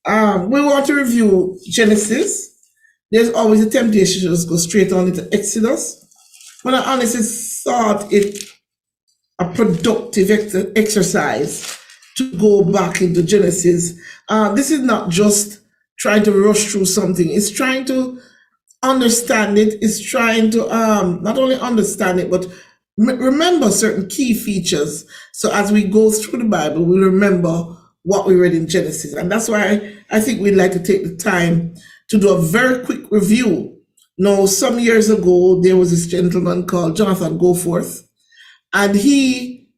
We want to review Genesis. There's always a temptation to just go straight on into Exodus. But I honestly thought it a productive exercise to go back into Genesis. This is not just trying to rush through something. It's trying to understand it. It's trying to not only understand it, but remember certain key features. So as we go through the Bible, we remember what we read in Genesis. And that's why I think we'd like to take the time to do a very quick review. Now, some years ago, there was this gentleman called Jonathan Goforth, and he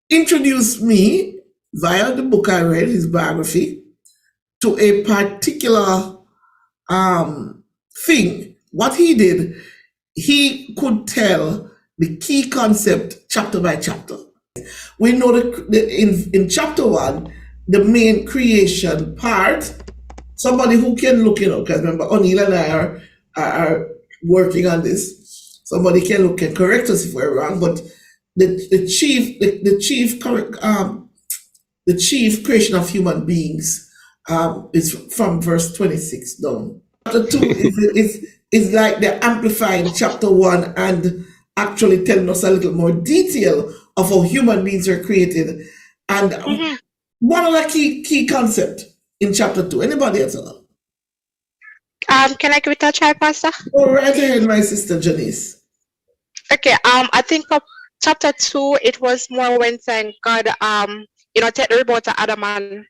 introduced me via the book I read, his biography, to a particular thing. What he did, he could tell the key concept chapter by chapter. We know that in chapter 1, the main creation part, somebody who can look, because remember, O'Neill and I are working on this. Somebody can correct us if we're wrong, but the chief creation of human beings is from verse 26 down. Chapter 2 is like the amplifying chapter 1 and actually telling us a little more detail of how human beings are created. And one other key concept in chapter 2. Anybody at all? Can I give it a try, Pastor? Go right ahead, my sister Janice. Okay. I think of chapter 2, it was more when saying God, take the remote to Adam and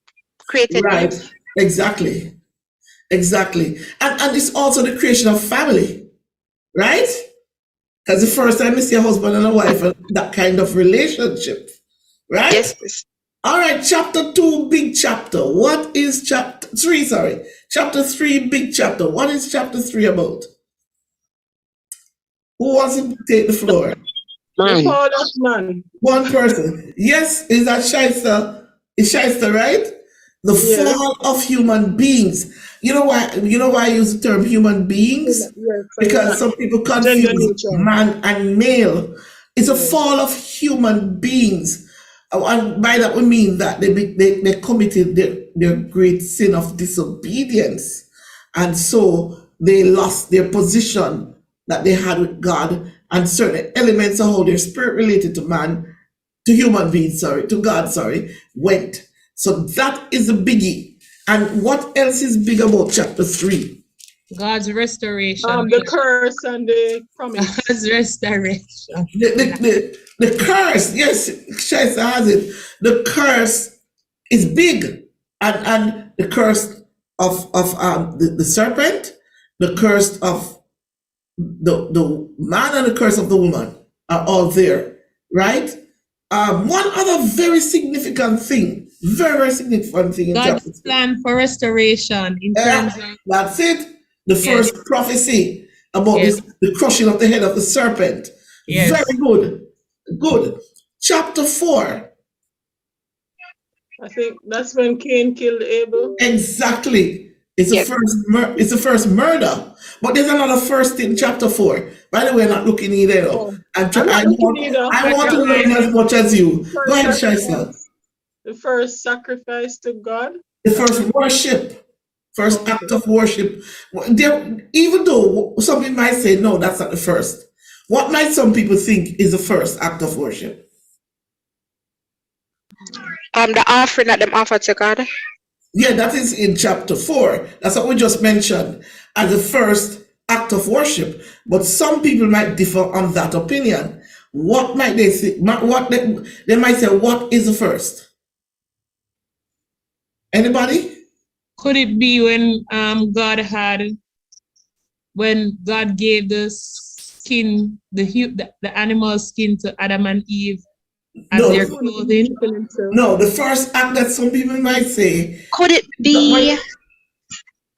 created Right. Eve. Exactly. And it's also the creation of family, right? Because the first time you see a husband and a wife and that kind of relationship, right? Yes. All right, chapter 2, big chapter. What is chapter 3? Sorry. Chapter 3, big chapter. What is chapter 3 about? Who wants to take the floor? The fall of man. One person. Yes, is that Shaista? Is Shaista right? The fall of human beings. You know why I use the term human beings? Yes, Because some people confuse man and male. It's a fall of human beings. And by that we mean that they committed their great sin of disobedience. And so they lost their position that they had with God, and certain elements of how their spirit related to God, went. So that is a biggie. And what else is big about chapter 3? God's restoration. The curse and the promise. God's restoration. The curse, yes, Shaisa has it. The curse is big. And the curse of the serpent, the curse of the man, and the curse of the woman are all there, right? One other very significant thing in God's plan for restoration in terms of... That's it. The first prophecy about the crushing of the head of the serpent. Yes. Very good. Chapter 4. I think that's when Cain killed Abel. Exactly. It's the first murder. But there's another first in chapter 4. By the way, I'm not looking either. I want to learn as much as you. Go ahead, Shaisa. The first sacrifice to God. The first worship. First act of worship. Even though some people might say, no, that's not the first. What might some people think is the first act of worship? The offering that them offer to God. Yeah, that is in chapter 4. That's what we just mentioned as the first act of worship. But some people might differ on that opinion. What might they think? They might say, what is the first? Anybody? Could it be when God gave the skin, the animal skin to Adam and Eve as their clothing? No, the first act that some people might say. Could it be?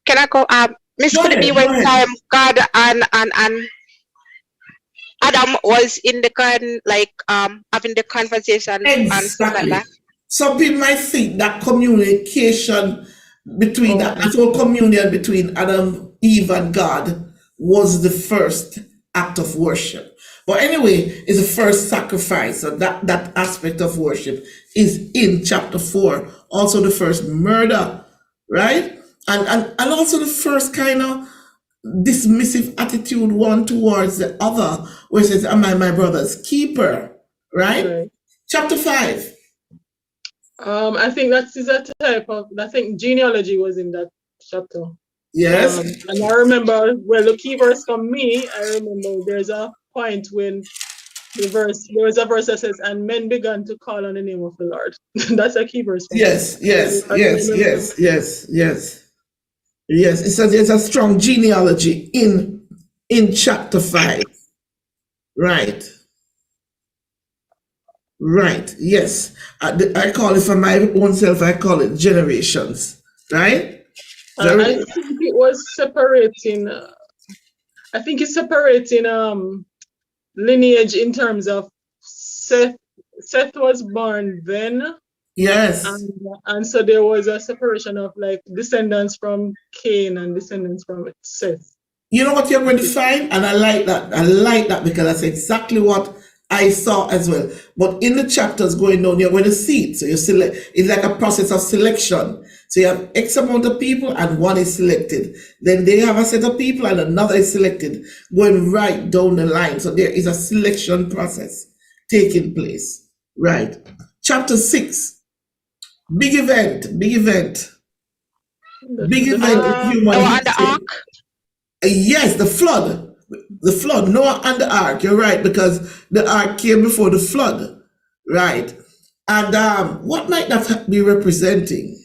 Can I go? Could it be when God and Adam was in the garden, like having the conversation and stuff like that? Some people might think that communication between that whole communion between Adam, Eve, and God was the first act of worship. But anyway, it's the first sacrifice. So that aspect of worship is in chapter 4. Also the first murder, right? and also the first kind of dismissive attitude one towards the other, where it says, am I my brother's keeper? Right? Right. Chapter 5. I think that is a type of, I think genealogy was in that chapter. Yes. And I remember, well, the key verse for me, I remember there's a point when there was a verse that says, and men began to call on the name of the Lord. That's a key verse for me. Yes. Yes, it says there's a strong genealogy in chapter 5. Right. Yes. I call it for my own self, I call it generations. Right? I think it was separating, I think it's separating lineage in terms of Seth. Seth was born then. Yes. And so there was a separation of like descendants from Cain and descendants from Seth. You know what you're going to find? And I like that because that's exactly what I saw as well. But in the chapters going down, you're going to see it. So you select, it's like a process of selection. So you have X amount of people and one is selected. Then they have a set of people and another is selected, going right down the line. So there is a selection process taking place. Right. Chapter 6. Big event in human Noah and the history. ark. Yes, the flood, Noah and the ark. You're right, because the ark came before the flood, right? And what might that be representing?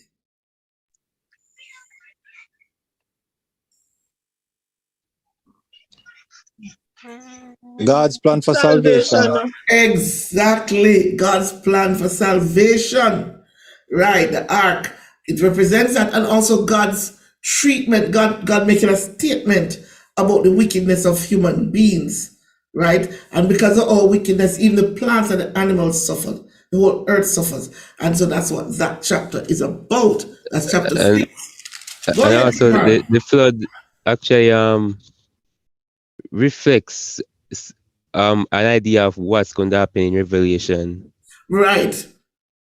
God's plan for salvation. Exactly, God's plan for salvation, right? The ark, it represents that, and also God's treatment, God making a statement about the wickedness of human beings, right? And because of all wickedness, even the plants and the animals suffered, the whole earth suffers, and so that's what that chapter is about. That's chapter 6. Go And ahead, also Mark. the flood actually reflects an idea of what's going to happen in Revelation. Right.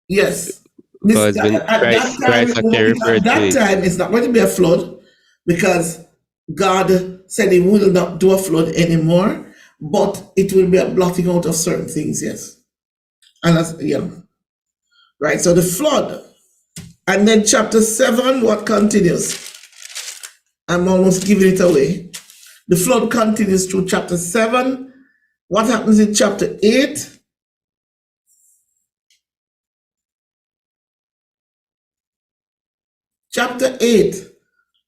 Yes. Because when Christ actually referred to it. Time, it's not going to be a flood because God said he will not do a flood anymore, but it will be a blotting out of certain things, yes. And that's, yeah. Right, so the flood. And then chapter 7, what continues? I'm almost giving it away. The flood continues through chapter 7. What happens in chapter 8? Chapter 8,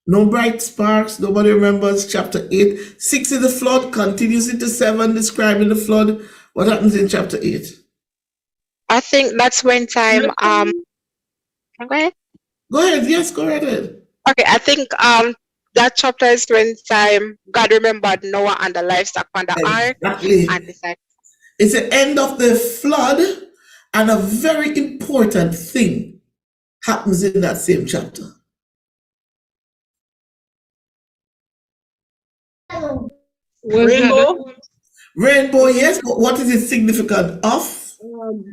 no bright sparks, nobody remembers chapter 8. 6 is the flood, continues into 7, describing the flood. What happens in chapter 8? I think that's when time go ahead. Go ahead, yes, go right ahead. Okay, I think that chapter is when time God remembered Noah and the livestock on the ark Exactly. and decided. It's the end of the flood, and a very important thing happens in that same chapter. Rainbow. Rainbow, yes, but what is it significant of?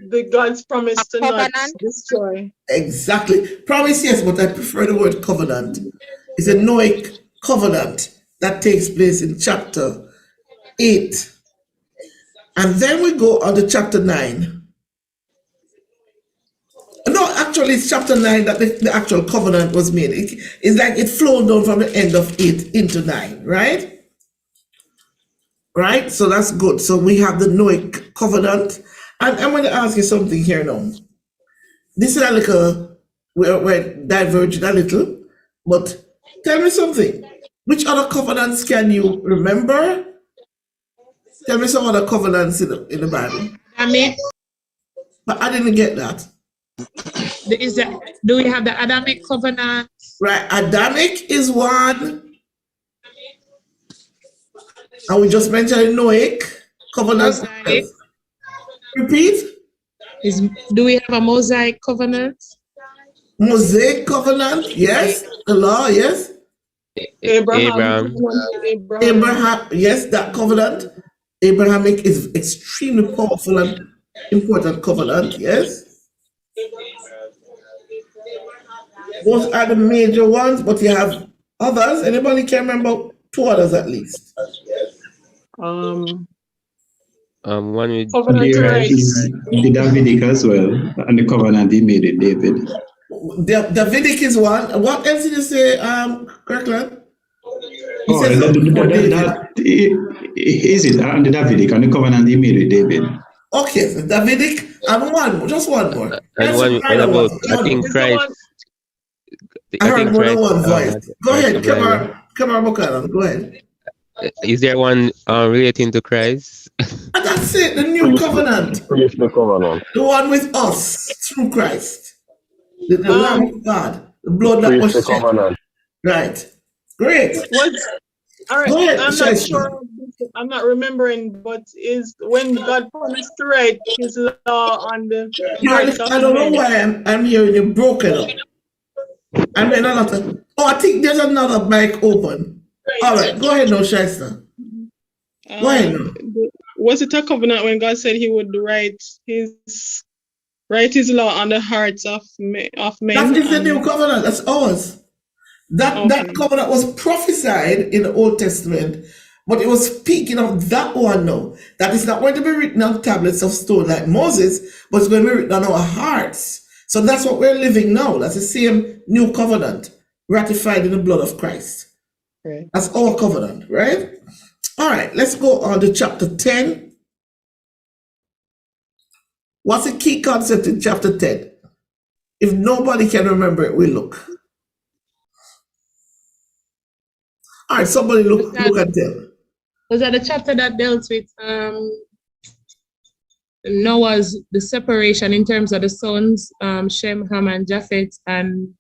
The God's promise A to not covenant? destroy. Exactly. Promise, yes, but I prefer the word covenant. It's a Noahic covenant that takes place in chapter 8. And then we go on to chapter 9. No, actually, it's chapter 9 that the actual covenant was made. It's like it flowed down from the end of 8 into 9, right? Right? So that's good. So we have the Noahic covenant. And I'm going to ask you something here now. This is a little, we're diverging a little, but tell me something. Which other covenants can you remember? Tell me some other covenants in the Bible. Adamic. But I didn't get that. Do we have the Adamic covenant? Right, Adamic is one. And we just mentioned Noahic covenant. Mosaic. Repeat. Do we have a Mosaic covenant? Mosaic covenant, yes. The law, yes. Abraham. Yes, that covenant. Abrahamic is extremely powerful and important covenant, yes. Those are the major ones, but you have others. Anybody can remember 2 others at least? Um, One with covenant There rights. is the Davidic as well, and the covenant he made with David. The Davidic is one. What else did you say, Kirkland? You Oh, said something about David. is it? And the Davidic and the covenant he made with David. Okay, so Davidic and one, just one more. and one I know about, one. I think Is the Christ. one- I I heard think more than Christ. one voice. Go ahead, Bible. come on, Buchanan, go ahead. Is there one relating to Christ? And that's it, the new covenant. Preach the covenant. The one with us through Christ. The Lamb of God. The blood that Preach was the shed. covenant. Right. Great. All right, Go ahead, I'm not Shaista. sure. I'm not remembering, but is when God promised to write His law on the hearts of I don't know men. why I'm hearing you broken up. I mean, I think there's another mic open. All right, go ahead now, Shaista. Go ahead now. Was it a covenant when God said He would write His law on the hearts of men? That is the new covenant. That's ours. That covenant was prophesied in the Old Testament, but it was speaking of that one now. That is not going to be written on tablets of stone like Moses, but it's going to be written on our hearts. So that's what we're living now. That's the same new covenant ratified in the blood of Christ. Right. That's our covenant, right? All right, let's go on to chapter 10. What's the key concept in chapter 10? If nobody can remember it, we look. All right, somebody look and tell. Was that the chapter that dealt with Noah's the separation in terms of the sons, Shem, Ham, and Japheth, and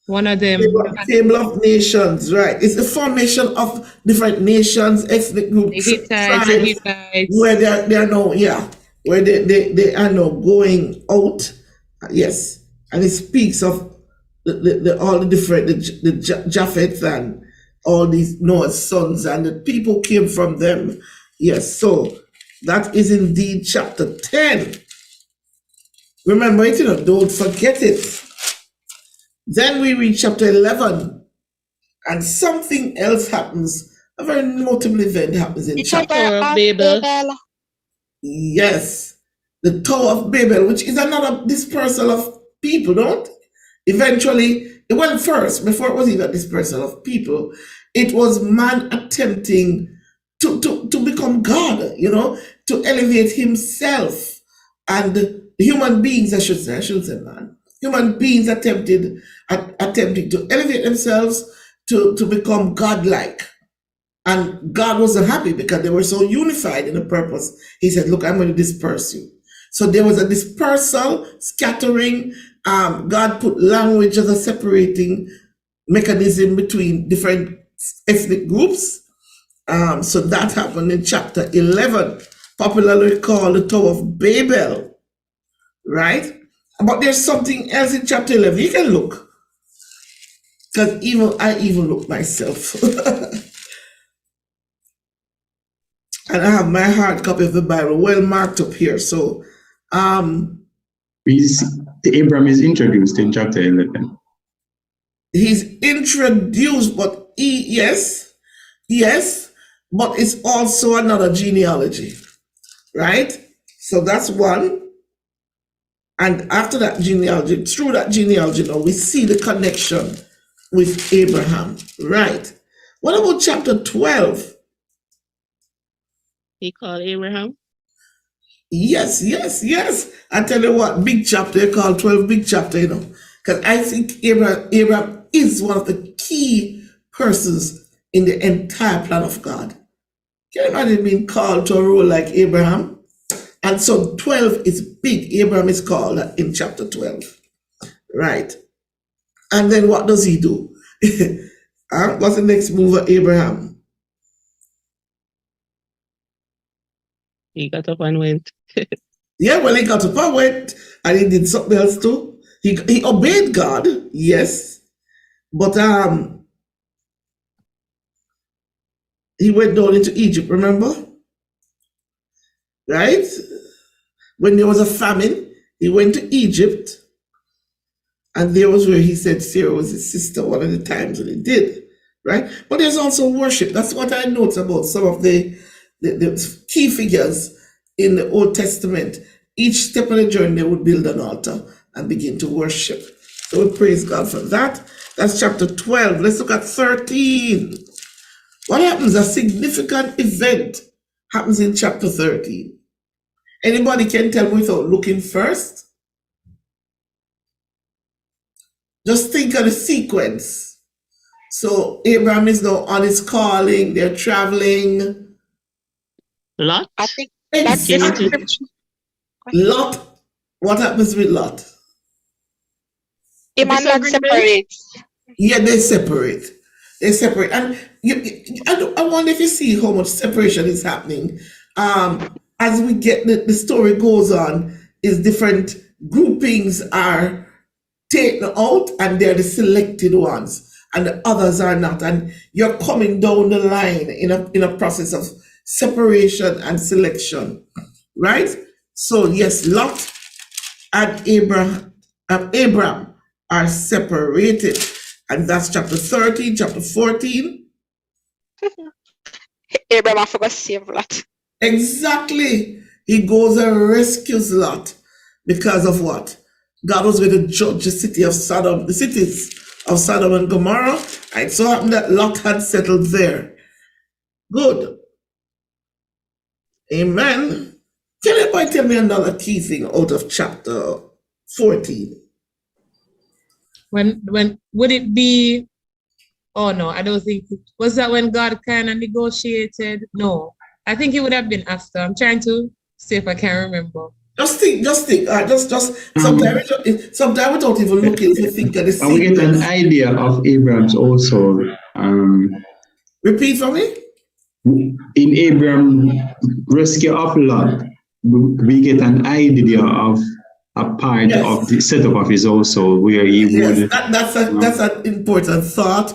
one of them. Table of nations, right? It's the formation of different nations, ethnic groups, The Hittites, tribes, where they are now, where they are now going out. Yes, and it speaks of all the different the Japheth and all these Noah's sons, and the people came from them. Yes, so that is indeed chapter 10. Remember it, don't forget it. Then we reach chapter 11, and something else happens. A very notable event happens in chapter Tower of Babel. Yes, the Tower of Babel, which is another dispersal of people, don't? Eventually, well, first, before it was even dispersal of people, it was man attempting to become God, to elevate himself. And human beings, I shouldn't say man, human beings attempting to elevate themselves to become godlike. And God wasn't happy because they were so unified in the purpose. He said, look, I'm going to disperse you. So there was a dispersal, scattering. God put language as a separating mechanism between different ethnic groups. So that happened in chapter 11, popularly called the Tower of Babel, right? But there's something else in chapter 11. You can look, because I even look myself. And I have my hard copy of the Bible well marked up here. So We see Abram is introduced in chapter 11. He's introduced, but yes, but it's also another genealogy, right? So that's one. And after that genealogy, through that genealogy, now we see the connection with Abraham, right? What about chapter 12? He called Abraham. Yes. I tell you what, big chapter, they call 12 big chapter, because I think Abraham is one of the key persons in the entire plan of God. Can you imagine being called to a role like Abraham? And so 12 is big. Abraham is called in chapter 12, right? And then what does he do? What's the next move of Abraham? He got up and went. Yeah, well, he got up and went, and he did something else too. He obeyed God, yes, but he went down into Egypt, remember? Right? When there was a famine, he went to Egypt, And there was where he said Sarah was his sister one of the times when he did, right? But there's also worship. That's what I note about some of the key figures in the Old Testament. Each step of the journey, they would build an altar and begin to worship. So we praise God for that. That's chapter 12. Let's look at 13. What happens? A significant event happens in chapter 13. Anybody can tell me without looking first? Just think of the sequence. So Abraham is now on his calling. They're traveling. Lot? I think that's the Exactly. scripture. Lot. What happens with Lot? Him and Lot separate. Yeah, they separate. They separate. And I wonder if you see how much separation is happening. As we get the story goes on, is different groupings are taken out and they're the selected ones, and the others are not. And you're coming down the line in a process of separation and selection, right? So yes, Lot and Abram are separated. And that's chapter 13, chapter 14. Abraham I forgot to save Lot. Exactly. He goes and rescues Lot because of what? God was going to judge the cities of Sodom and Gomorrah. And it so happened that Lot had settled there. Good. Amen. Can anybody tell me another key thing out of chapter 14? When would it be? Oh no, I don't think was that when God kind of negotiated? No, I think it would have been after. I'm trying to see if I can remember. Just think. Just sometimes without even looking, if you think of the And we get an sequence. idea of Abraham's also. Repeat for me. In Abraham rescue of Lot, we get an idea of a part of the setup of his also where he would. That's an important thought.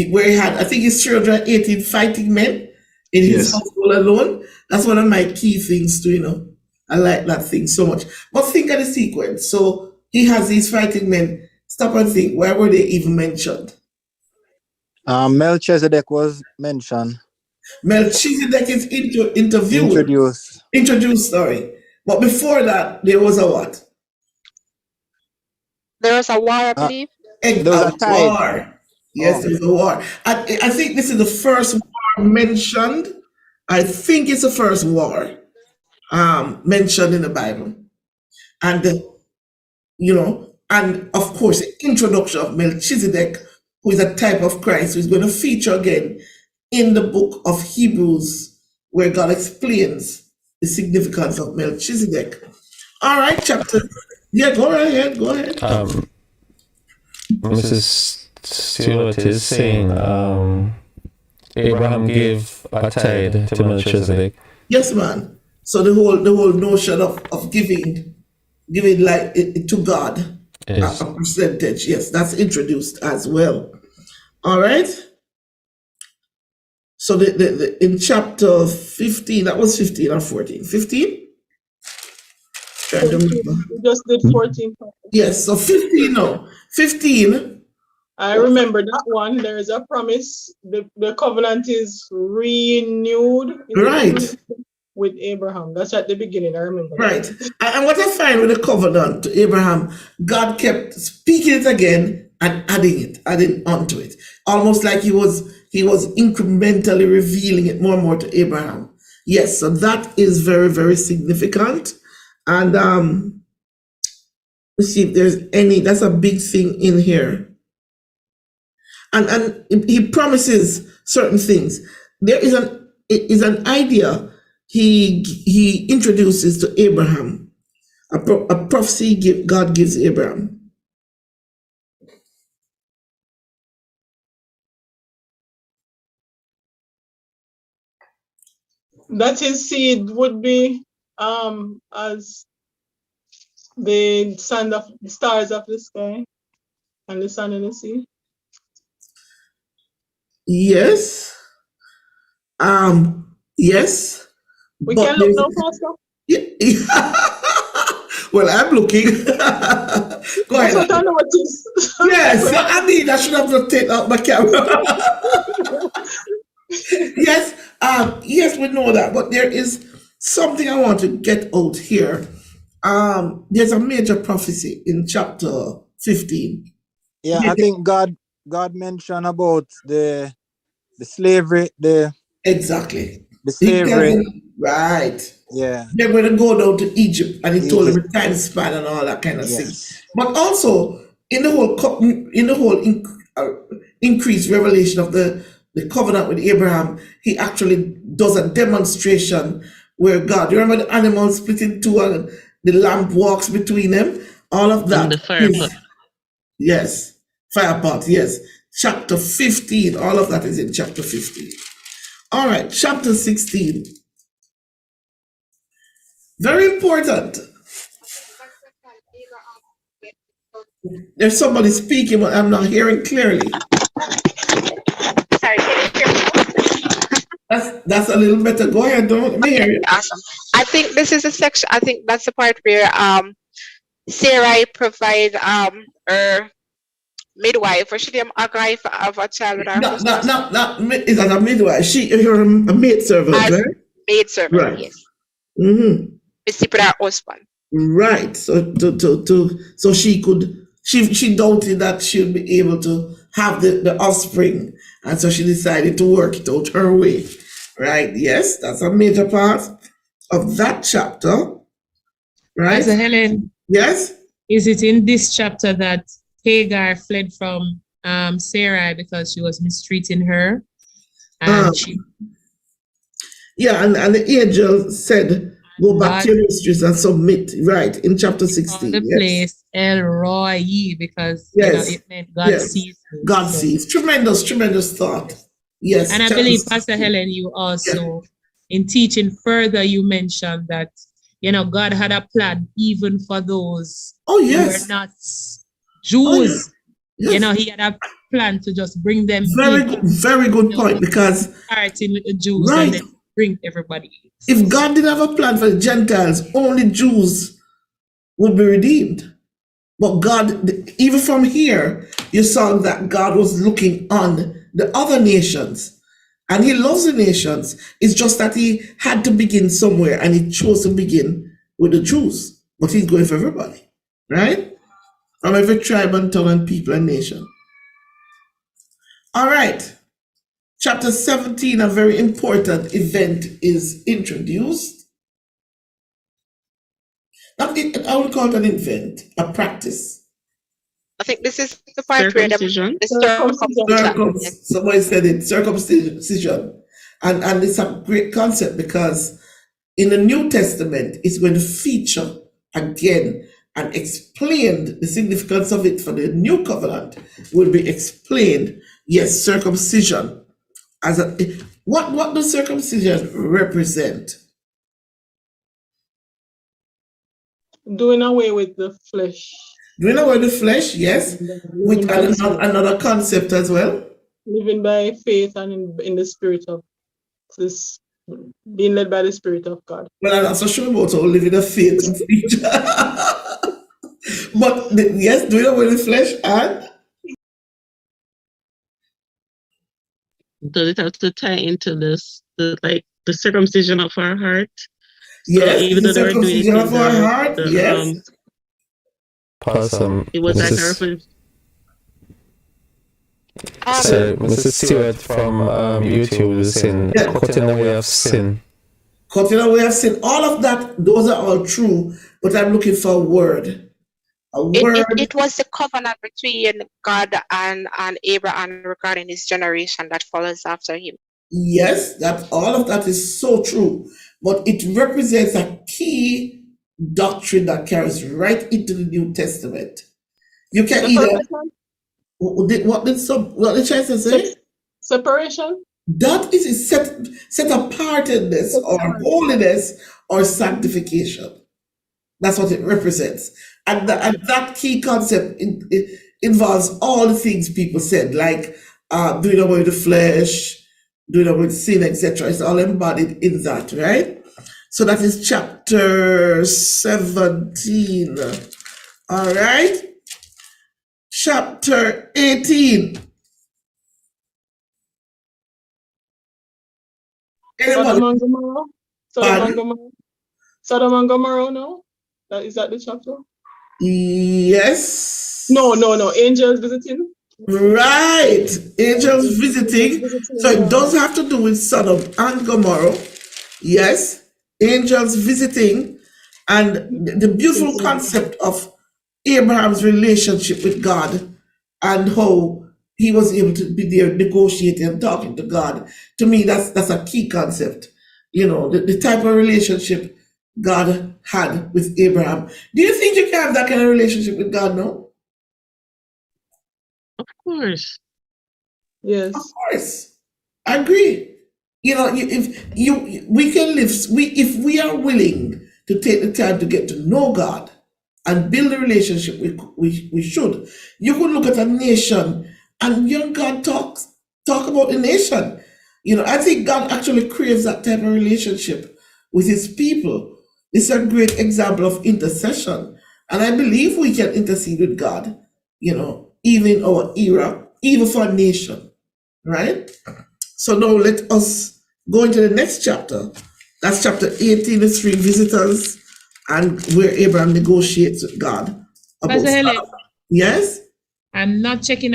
Where he had, I think it's 318 fighting men in his household alone. That's one of my key things too, I like that thing so much. But think of the sequence. So he has these fighting men. Stop and think, where were they even mentioned? Melchizedek was mentioned. Melchizedek is introduced, sorry. But before that, there was a what? There was a war, I believe. A war. Yes, there's a war. I think this is the first war mentioned. I think it's the first war mentioned in the Bible. And, and of course, the introduction of Melchizedek, who is a type of Christ, who is going to feature again in the book of Hebrews, where God explains the significance of Melchizedek. All right, chapter. Yeah, go ahead. Mrs. Stewart is saying Abraham gave a tithe to Melchizedek. Yes, man. So the whole notion of giving like it to God, yes. A percentage. Yes, that's introduced as well. All right. So the in chapter 15, that was 15 or 14? 15? Trying to remember. We just did 14. Yes, so 15 now. 15. I remember that one. There is a promise. The covenant is renewed. Right. With Abraham. That's at the beginning. I remember. Right. And what I find with the covenant to Abraham, God kept speaking it again and adding onto it. Almost like he was incrementally revealing it more and more to Abraham. Yes, so that is very, very significant. And let's see if there's any, that's a big thing in here. And he promises certain things. There is an idea he introduces to Abraham, a prophecy God gives Abraham. That his seed would be as the stars of the sky and the sun in the sea. Yes. Yes. We can look now, Pastor. Yeah. Well, I'm looking. Go That's ahead. what I noticed. Yes, I mean, I should have not taken out my camera. Yes, yes, we know that, but there is something I want to get out here. There's a major prophecy in chapter 15. Yeah, I think God mentioned about the slavery, Exactly. the He tells slavery. them, right. Yeah. They're going to go down to Egypt, and he told them Egypt. the time span and all that kind of thing. Yes. But also in the whole increased revelation of the covenant with Abraham, he actually does a demonstration where God, you remember the animals split in two and the lamb walks between them? All of that. And the fire is- pot. Yes, fire pot, yes. Chapter 15, all of that is in chapter 15. All right, chapter 16. Very important. There's somebody speaking, but I'm not hearing clearly. Sorry, can you hear me? That's a little better. Go ahead, don't let me hear you. Awesome. I think this is a section. I think that's the part where Sarai provide her midwife, or she didn't agree for have a child with her husband. Is that a midwife? You're a maid servant, As right? maid servant, Right. yes. Mm-hmm. To sleep with her husband. Right. So so she doubted that she'd be able to have the offspring, and so she decided to work it out her way. Right? Yes, that's a major part of that chapter. Right? Pastor Helen, Yes. is it in this chapter that Hagar fled from Sarai because she was mistreating her? And she Yeah, and the angel said, "Go back to your mistress and submit." Right, in chapter 16. the Yes. place El Roi, because Yes. it meant God Yes. sees. me. God So- sees. Tremendous thought. Yes. And I chapter believe, 16. Pastor Helen, you also, in teaching further, you mentioned that, God had a plan even for those Oh, who yes. were not Jews. Yes. He had a plan to just bring them Very good point, because starting with the Jews Right. and then bring everybody. if God didn't have a plan for the Gentiles, only Jews would be redeemed. But God, even from here, you saw that God was looking on the other nations. And he loves the nations. It's just that he had to begin somewhere, and he chose to begin with the Jews. But he's going for everybody, right? From every tribe and tongue and people and nation. All right. Chapter 17, a very important event is introduced. I would call it an event, a practice. I think this is the part where the circumcision. Somebody said it, circumcision. And it's a great concept, because in the New Testament, it's going to feature again and explained. The significance of it for the new covenant will be explained. Yes, circumcision. What does circumcision represent? Doing away with the flesh. Doing away with the flesh, yes, with another concept as well. Living by faith and in the spirit of this, being led by the spirit of God. Well, I'm not so sure about all living a faith and speech. But yes, doing away with the flesh and Does it have to tie into this, the circumcision of our heart? yes, So even the though they were doing it circumcision in of our heart, yes. Awesome. It was like a Mrs. reference. So, Mrs. Stewart from YouTube was saying, cutting away of sin. Cutting away of sin. All of that, those are all true, but I'm looking for a word. It was the covenant between God and Abraham regarding his generation that follows after him. Yes, that all of that is so true, but it represents a key doctrine that carries right into the New Testament. You can either what did Chester say? Separation. That is set apartedness or holiness or sanctification. That's what it represents. And that key concept it involves all the things people said, like doing away with the flesh, doing away with sin, etc. It's all embodied in that, right? So that is chapter 17. All right. chapter 18. Sodom Anybody? and Gomorrah? Sodom and Gomorrah? Sodom and Gomorrah, no? Is that the chapter? Yes. No. Angels visiting? Right. Angels visiting. So it does yeah. have to do with Sodom and Gomorrah. Yes. Angels visiting. And the beautiful concept of Abraham's relationship with God and how he was able to be there negotiating and talking to God. To me, that's a key concept. You know, the type of relationship God had with Abraham. Do you think you can have that kind of relationship with God now? Of course. Yes. Of course, I agree. You know, we can live. If we are willing to take the time to get to know God and build a relationship, we should. You could look at a nation, and young God talk about the nation. You know, I think God actually craves that type of relationship with His people. It's a great example of intercession, and I believe we can intercede with God. You know, even in our era, even for a nation. Right? So now let us go into the next chapter. That's chapter 18, the three visitors, and where Abraham negotiates with God about Pastor Helen, Sodom. Yes? I'm not checking,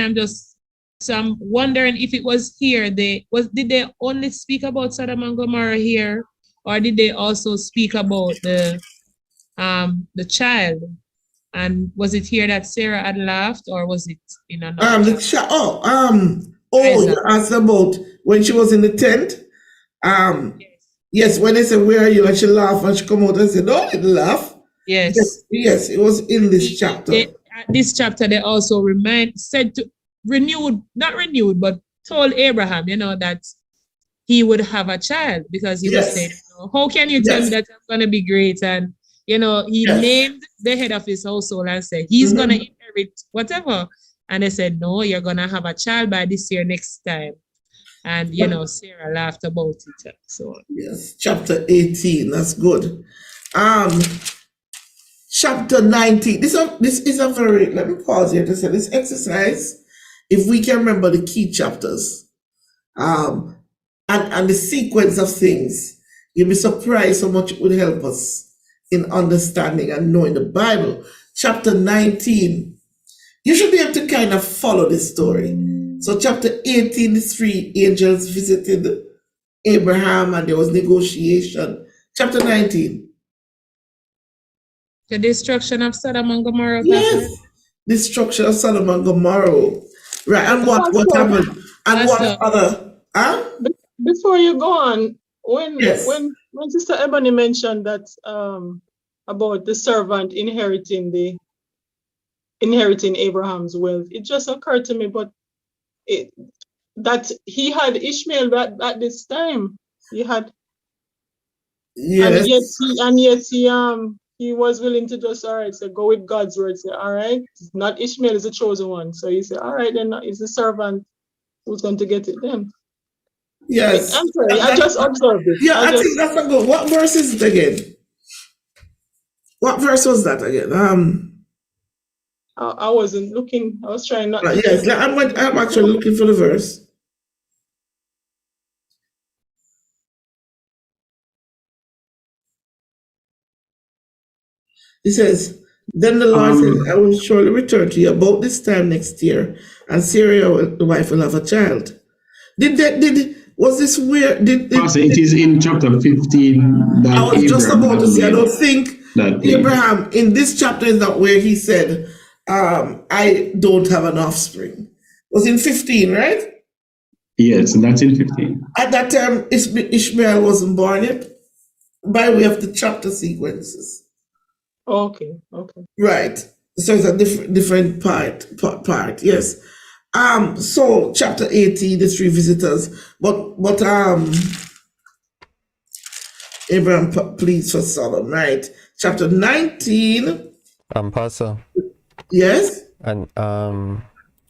so I'm wondering if it was here, did they only speak about Sodom and Gomorrah here, or did they also speak about the child? And was it here that Sarah had laughed, or was it in another chapter? You asked about when she was in the tent. Yes, when they said, "Where are you?" and she laughed, and she come out and said, "No, I didn't laugh." Yes. Yes, it was in this chapter. This chapter, they also but told Abraham, that he would have a child, because he was saying, how can you tell me that I'm going to be great? And, he named the head of his household and said, he's going to inherit whatever. And they said, no, you're going to have a child by this year next time. And, Sarah laughed about it. So yes, chapter 18, that's good. Chapter 19, this is a very, let me pause here to say this exercise, if we can remember the key chapters, and the sequence of things, you'll be surprised how much it would help us in understanding and knowing the Bible. Chapter 19, you should be able to kind of follow this story. So chapter 18, the three angels visited Abraham and there was negotiation. Chapter 19. The destruction of Sodom and Gomorrah. Yes, destruction of Sodom and Gomorrah. Right, and what happened? And what other? Before you go on, when Sister Ebony mentioned that about the servant inheriting Abraham's wealth, it just occurred to me, that he had Ishmael at this time. He had, and yet he was willing to just, all right, so go with God's word. Say, all right, not Ishmael is the chosen one. So he said, all right, then it's the servant who's going to get it then. Yes. I'm sorry, I just observed it. Yeah, I think that's a good. What verse is it again? What verse was that again? I wasn't looking. I was trying not to. Yes, I'm actually looking for the verse. It says, then the Lord said, I will surely return to you about this time next year, and Sarah, the wife, will have a child. Was this where? Pastor, it is in chapter 15 that I was just about to say, I don't think Abraham, in this chapter, is not where he said, I don't have an offspring. It was in 15, right? Yes, that's in 15. At that time, Ishmael wasn't born yet, by way of the chapter sequences. Okay. Right. So it's a different part, yes. So chapter 18, the three visitors, but Abraham pleads for Sodom, right? Chapter 19. Pastor. Yes. And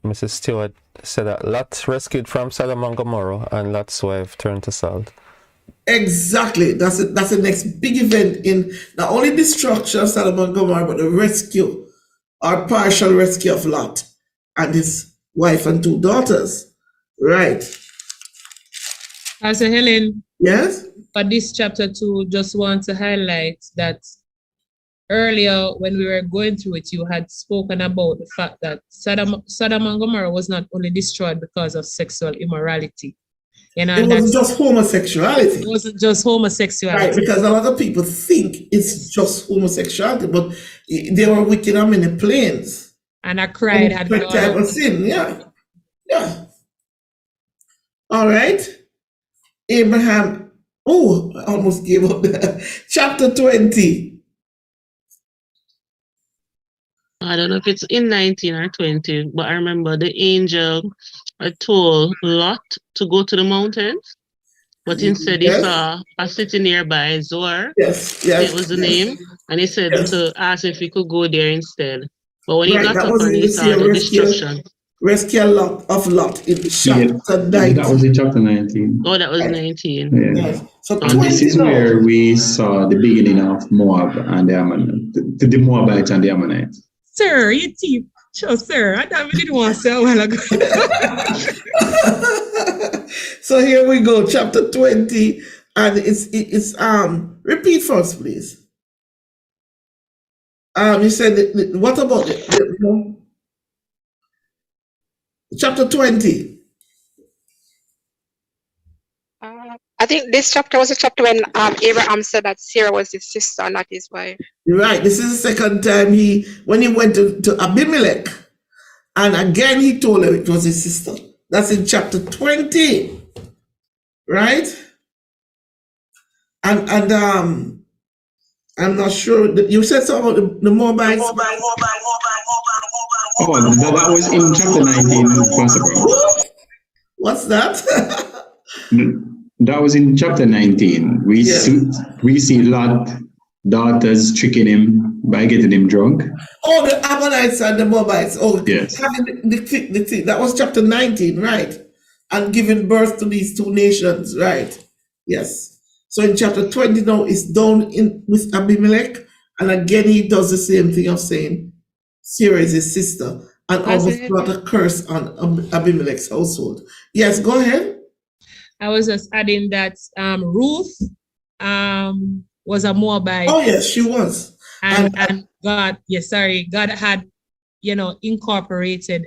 Mrs. Stewart said that Lot rescued from Sodom and Gomorrah, and Lot's wife turned to salt. Exactly. That's the next big event in not only destruction of Sodom and Gomorrah, but the rescue or partial rescue of Lot. and his wife and 2 daughters. Right. Pastor Helen, Yes? for this chapter 2, just want to highlight that earlier when we were going through it, you had spoken about the fact that Sodom and Gomorrah was not only destroyed because of sexual immorality. You know, It wasn't just homosexuality. It wasn't just homosexuality. Right, because a lot of people think it's just homosexuality, but they were wicked on many planes. And I cried at That type of sin, yeah. Yeah. All right. Abraham, oh, I almost gave up there. Chapter 20. I don't know if it's in 19 or 20, but I remember the angel told Lot to go to the mountains, but instead he saw a city nearby, Zoar. Yes, It was the name, and he said to ask if he could go there instead. But when he got up and he saw the destruction. Rescue Lot in chapter 19. That was in chapter 19. Oh, that was 19. Yeah. So this is where we saw the beginning of Moab and the Ammonites, the Moabites and the Ammonites. Sir, you teeth. Sure, sir. I thought we didn't want to say a while ago. So here we go, chapter 20, and it's repeat first, please. You said what about it? Chapter 20. I think this chapter was a chapter when Abraham said that Sarah was his sister, not his wife. Right. This is the second time when he went to Abimelech, and again he told her it was his sister. That's in chapter 20. Right? And I'm not sure that you said something about the Moabites. Oh, that was in chapter 19, Pastor Brown. What's that? That was in chapter 19. We see Lot daughters tricking him by getting him drunk. Oh, the Ammonites and the Moabites. Oh, yes. Having the that was chapter 19, right? And giving birth to these 2 nations, right? Yes. So in chapter 20 now, it's done with Abimelech, and again he does the same thing of saying Sarah is his sister, and almost brought a curse on Abimelech's household. Yes, go ahead. I was just adding that Ruth was a Moabite. Oh yes, she was. And God had, incorporated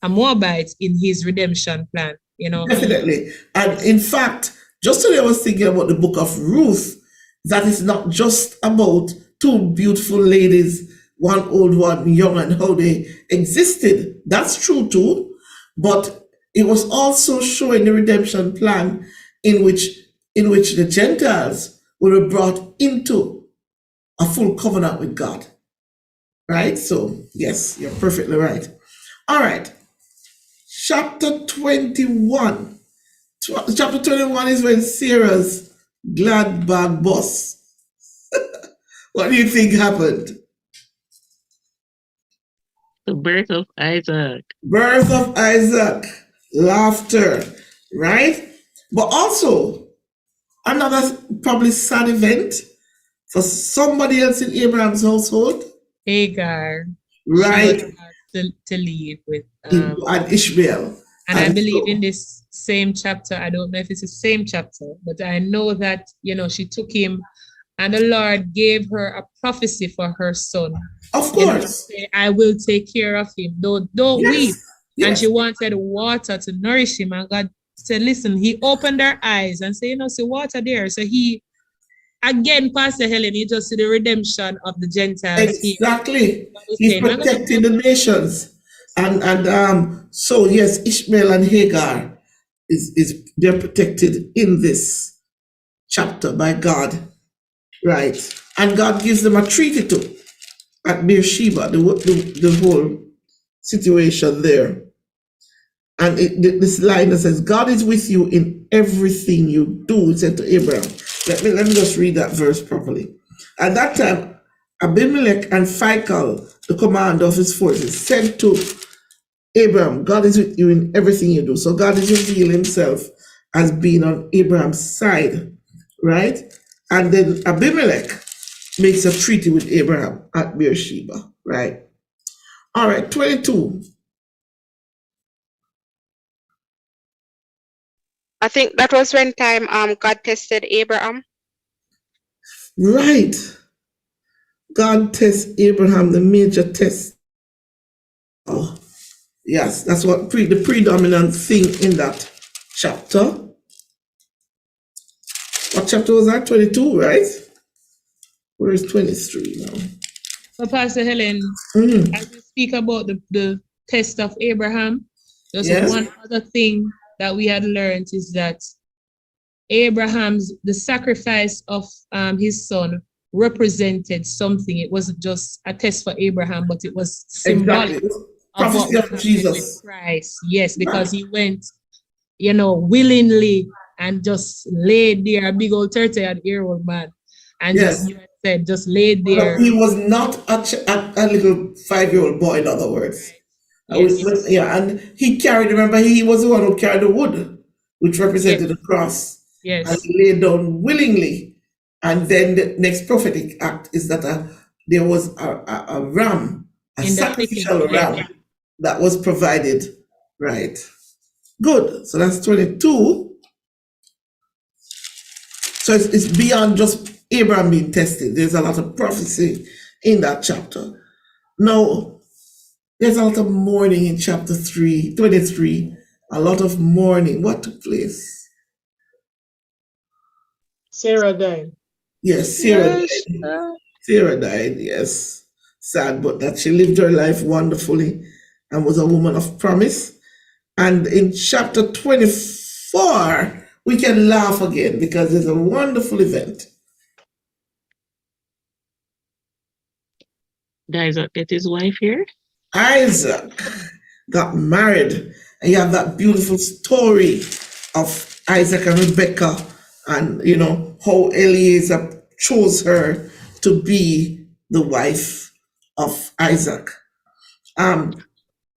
a Moabite in his redemption plan, Definitely. And in fact, just today I was thinking about the book of Ruth, that is not just about 2 beautiful ladies, one old, one young, and how they existed. That's true too. But it was also showing the redemption plan in which the Gentiles were brought into a full covenant with God. Right? So, yes, you're perfectly right. All right. Chapter 21. Chapter 21 is when Sarah's glad bag bust. What do you think happened? The birth of Isaac. Birth of Isaac. Laughter. Right? But also, another probably sad event for somebody else in Abraham's household. Hagar. Right. To leave with and Ishmael. And I believe in this same chapter, I don't know if it's the same chapter, but I know that, she took him and the Lord gave her a prophecy for her son. Of course. I will take care of him. Don't weep. Yes. And she wanted water to nourish him. And God said, listen, he opened her eyes and said, see water there. So he, again, Pastor Helen, he just see the redemption of the Gentiles. Exactly. He's protecting the nations. And so yes, Ishmael and Hagar they're protected in this chapter by God, right? And God gives them a treaty too at Beersheba, the whole situation there. And this line that says, God is with you in everything you do, it said to Abraham. Let me just read that verse properly. At that time, Abimelech and Phicol, the commander of his forces, said to Abraham, God is with you in everything you do. So God is revealing himself as being on Abraham's side, right? And then Abimelech makes a treaty with Abraham at Beersheba, right? All right, 22. I think that was when time God tested Abraham. Right. God tests Abraham, the major test. Oh, yes, that's what the predominant thing in that chapter. What chapter was that? 22, right? Where is 23 now? So Pastor Helen, as we speak about the test of Abraham, there's Yes. one other thing that we had learned is that the sacrifice of his son represented something. It wasn't just a test for Abraham, but it was symbolic Exactly. of what Prophecy would of happen with Jesus. Christ. Yes, because he went, willingly and just laid there, a big old 30-year-old man, and Yes. just, you had said, just laid But there. he was not a little 5-year-old boy, in other words. Yes. And he carried, remember, he was the one who carried the wood, which represented the cross. Yes. And he laid down willingly. And then the next prophetic act is that there was a ram, a In the sacrificial fitting, ram yes. that was provided. Right. Good. So that's 22. So it's beyond just Abraham being tested. There's a lot of prophecy in that chapter. Now, there's a lot of mourning in chapter 23. A lot of mourning. What took place? Sarah died. Yes, Sarah died. Sarah died, yes. Sad, but that she lived her life wonderfully and was a woman of promise. And in chapter 24, we can laugh again because it's a wonderful event. Isaac get his wife here. Isaac got married, and you have that beautiful story of Isaac and Rebecca, and how Eliezer chose her to be the wife of Isaac. Then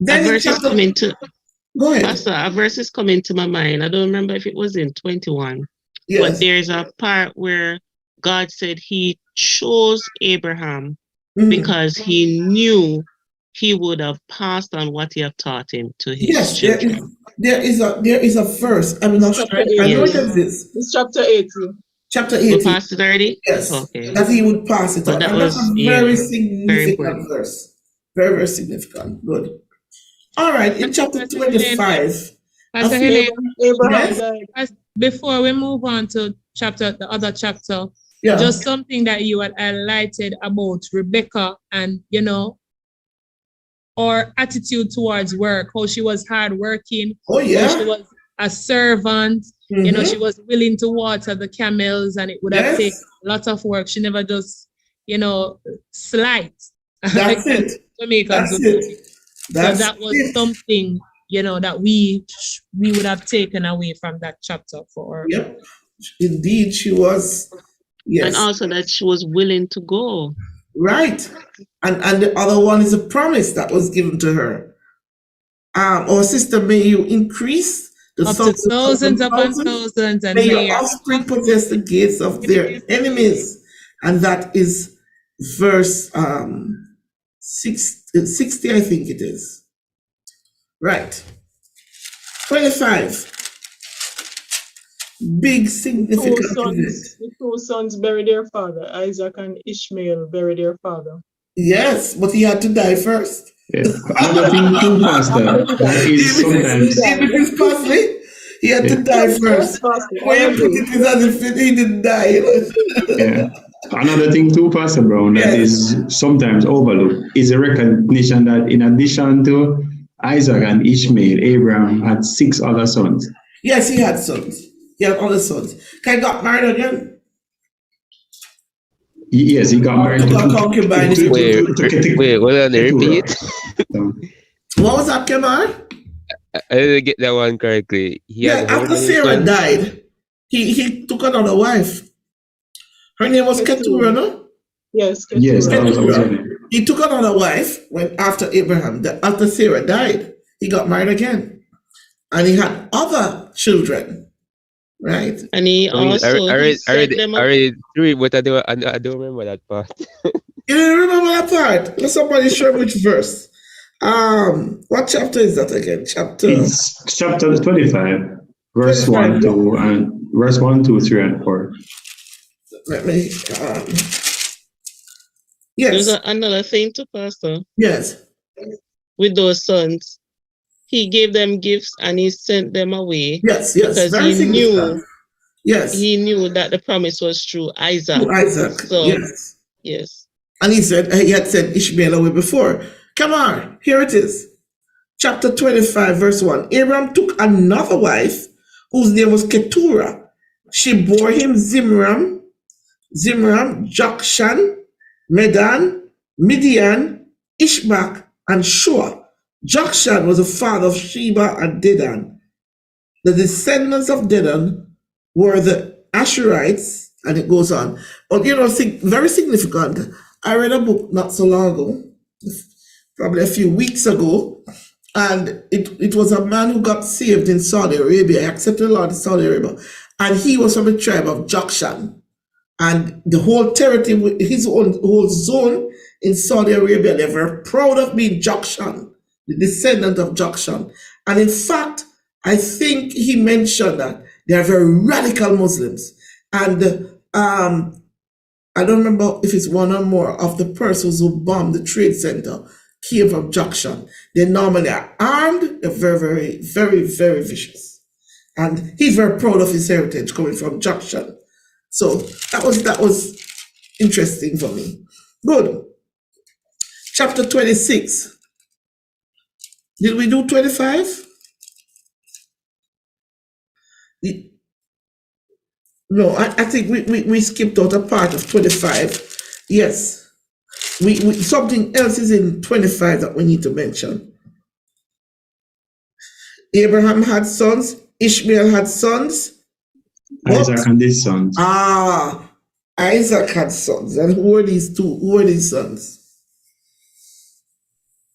A verse is coming to. Go ahead. Pastor, a verse is coming to my mind. I don't remember if it was in 21, Yes. but there's a part where God said He chose Abraham because He knew he would have passed on what He had taught him to his Yes, children. there is a verse. I'm not sure. I know it exists. It's chapter 80. Chapter We 80. passed it already? Yes. Okay. That he would pass it But on. that And that's was, a very very significant important. verse. Very, very significant. Good. All right, in chapter 25. Pastor Helen, Abraham Yes? died. before we move on to the other chapter, Yeah. just something that you had highlighted about Rebecca and, our attitude towards work, how she was hardworking, Oh, yeah. how she was a servant, she was willing to water the camels, and it would have Yes. taken a lot of work. She never just, slight. That's it. Jamaicans That's would it. put it. So That's that was it. something, that we would have taken away from that chapter for her. Yep. Indeed, she was. Yes. And also that she was willing to go. Right. And the other one is a promise that was given to her. Our sister, may you increase the Up to thousands upon thousands, and may your offspring possess the gates of their enemies. And that is verse 60, I think it is. Right. 25. Big significant event. The two sons buried their father. Isaac and Ishmael buried their father. Yes, but he had to die first. Yeah. Another thing too, Pastor, that is sometimes. Even his parsley, he had to die first. When you put it as if he didn't die. Yeah. Another thing too, Pastor Brown, that is sometimes overlooked is a recognition that in addition to Isaac and Ishmael, Abraham had 6 other sons. Yes, he had sons. He had other sons. He got married again. Yes, he got married to concubine. Wait, hold on, repeat. What was that, Kemar? I didn't get that one correctly. After Sarah died, he took another wife. Her name was Keturah, no? Yes, Keturah. Yes, that was Keturah. He took another wife after Abraham. After Sarah died, he got married again. And he had other children. Right. And he also I read through it, but I don't remember that part. You didn't remember that part? Let somebody show which verse. What chapter is that again? It's chapter 25, verse 1, 2, and verse 1, 2, 3, and 4. Let me, There's yes, another thing to Pastor yes, with those sons. He gave them gifts and he sent them away yes, because very significant. Yes, he knew that the promise was through Isaac. to Isaac, So yes. yes. And he had sent Ishmael away before. Come on, here it is. Chapter 25, verse 1. Abram took another wife whose name was Keturah. She bore him Zimram, Jokshan, Medan, Midian, Ishbak, and Shua. Jokshan was the father of Sheba and Dedan. The descendants of Dedan were the Asherites, and it goes on. But very significant. I read a book not so long ago, probably a few weeks ago, and it was a man who got saved in Saudi Arabia. He accepted the Lord in Saudi Arabia, and he was from the tribe of Jokshan. And the whole territory, his whole zone in Saudi Arabia, they're very proud of being Jokshan, the descendant of Jokshan. And in fact, I think he mentioned that they are very radical Muslims. And I don't remember if it's one or more of the persons who bombed the Trade Center came from Jokshan. They normally are armed, they're very, very, very, very vicious. And he's very proud of his heritage coming from Jokshan. So that was interesting for me. Good. Chapter 26. Did we do 25? No, I think we skipped out a part of 25. Yes. We something else is in 25 that we need to mention. Abraham had sons, Ishmael had sons. Isaac and his sons. Isaac had sons. And who are these two? Who are these sons?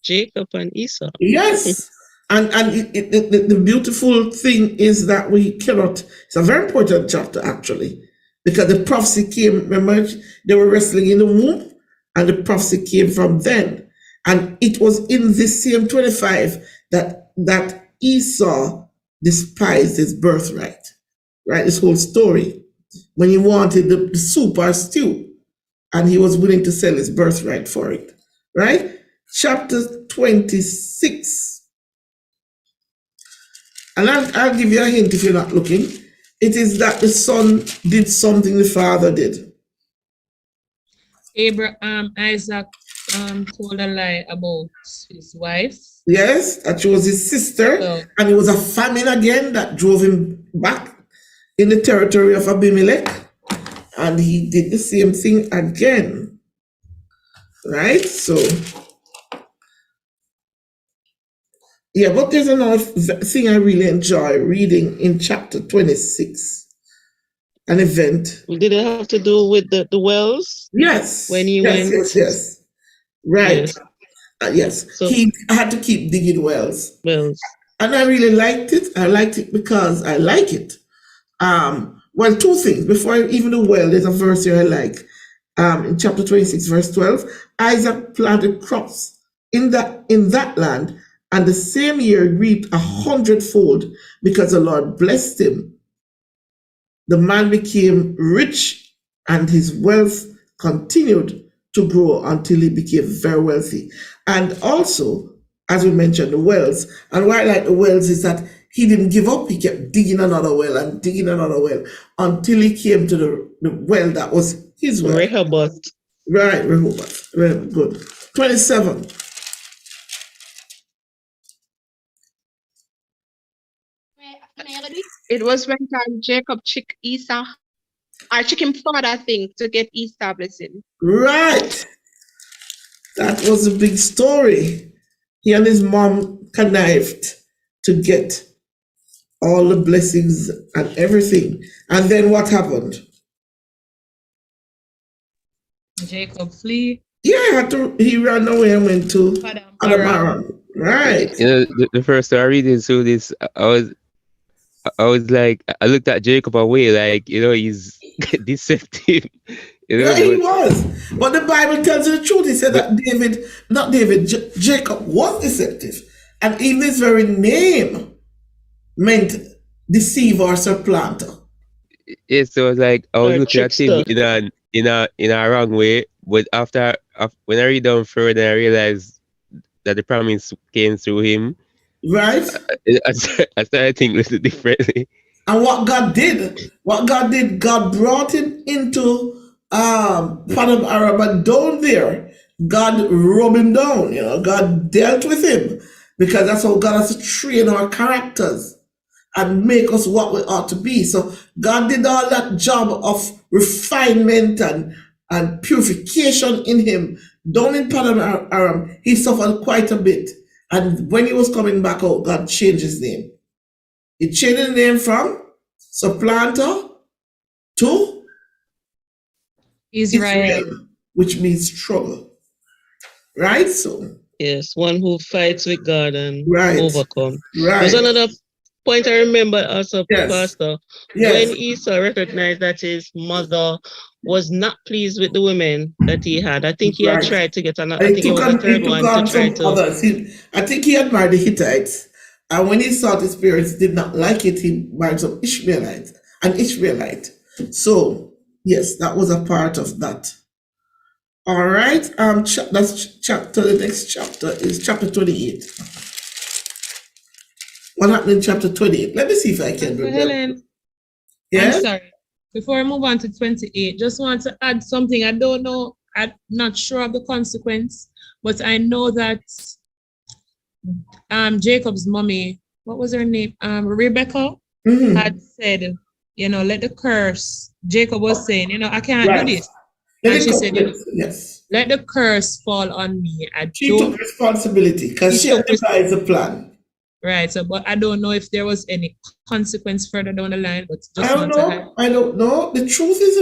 Jacob and Esau. Yes. And the beautiful thing is that we cannot, it's a very important chapter actually, because the prophecy came, remember, they were wrestling in the womb, and the prophecy came from then. And it was in this same 25 that Esau despised his birthright, right? This whole story, when he wanted the soup or stew, and he was willing to sell his birthright for it, right? Chapter 26. And I'll give you a hint if you're not looking. It is that the son did something the father did. Isaac told a lie about his wife. Yes, that she was his sister. So, and it was a famine again that drove him back in the territory of Abimelech. And he did the same thing again. Right? So, yeah, but there's another thing I really enjoy reading in chapter 26. An event. Did it have to do with the wells? Yes. When you went? Yes. Right. Yes. Yes. So, he had to keep digging wells. Wells. And I really liked it. I liked it because I like it. Well, two things. Before even the well, there's a verse here I like. In chapter 26, verse 12, Isaac planted crops in that land, and the same year reaped 100-fold because the Lord blessed him. The man became rich, and his wealth continued to grow until he became very wealthy. And also, as we mentioned, the wells. And why I like the wells is that he didn't give up. He kept digging another well and digging another well until he came to the well that was his well. Rehoboth. Right, Rehoboth. Very good. 27. It was when Jacob took Esau, or took him further, I think, to get Esau blessing. Right. That was a big story. He and his mom connived to get all the blessings and everything. And then what happened? Jacob flee. Yeah, he ran away and went to Aram. Right. You know, the first time I reading through this, I was like, I looked at Jacob away, like, you know, he's deceptive. You know, yeah, he was. But the Bible tells you the truth. He said that Jacob was deceptive. And even his very name meant deceiver or supplanter. Yes, so like I was Or looking at him trickster. in a wrong way, but when I read down further, I realized that the promise came through him. Right? I started thinking a little differently. And God brought him into Padam Araba down there. God rubbed him down, God dealt with him because that's how God has to train our characters and make us what we ought to be. So God did all that job of refinement and purification in him. Down in Padam Aram, he suffered quite a bit. And when he was coming back out, God changed his name. He changed his name from supplanter to Israel. which means struggle. Right? So, Yes, one who fights with God and right. overcome. Right. There's another point I remember also, Yes. Pastor. Yes. When Esau recognized that his mother was not pleased with the women that he had, I think he had Right. tried to get another. And I think it was a third he one took to on try some to. others. I think he had married the Hittites. And when he saw his parents did not like it, he married some an Ishmaelite. So, yes, that was a part of that. All right. That's chapter. The next chapter is chapter 28. What happened in chapter 28? Let me see if I can remember. Helen, Yes? I'm sorry. Before I move on to 28, just want to add something. I don't know, I'm not sure of the consequence, but I know that Jacob's mommy, what was her name? Rebecca had said, let the curse. Jacob was saying, I can't do this. And she said, yes. Let the curse fall on me. She took responsibility because she had devised a plan. Right. So, but I don't know if there was any consequence further down the line. But just I don't know. The truth is,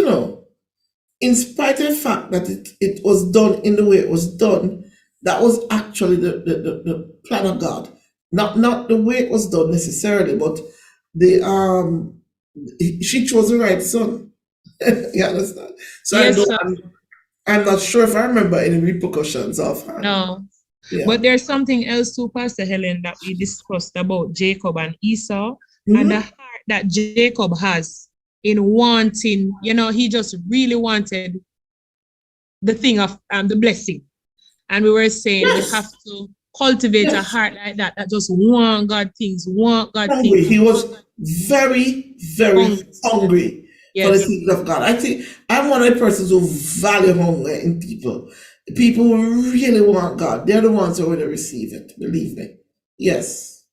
in spite of the fact that it was done in the way it was done, that was actually the plan of God. Not the way it was done necessarily, but she chose the right son. You understand? So yes, I'm not sure if I remember any repercussions of her. No. Yeah. But there's something else too, Pastor Helen, that we discussed about Jacob and Esau, and the heart that Jacob has in wanting, he just really wanted the thing of the blessing. And we were saying we have to cultivate a heart like that just want God things, things. He was very, very hungry. For the things of God. I think I'm one of the persons who value hunger in people. People who really want God. They're the ones who are going to receive it. Believe me. Yes.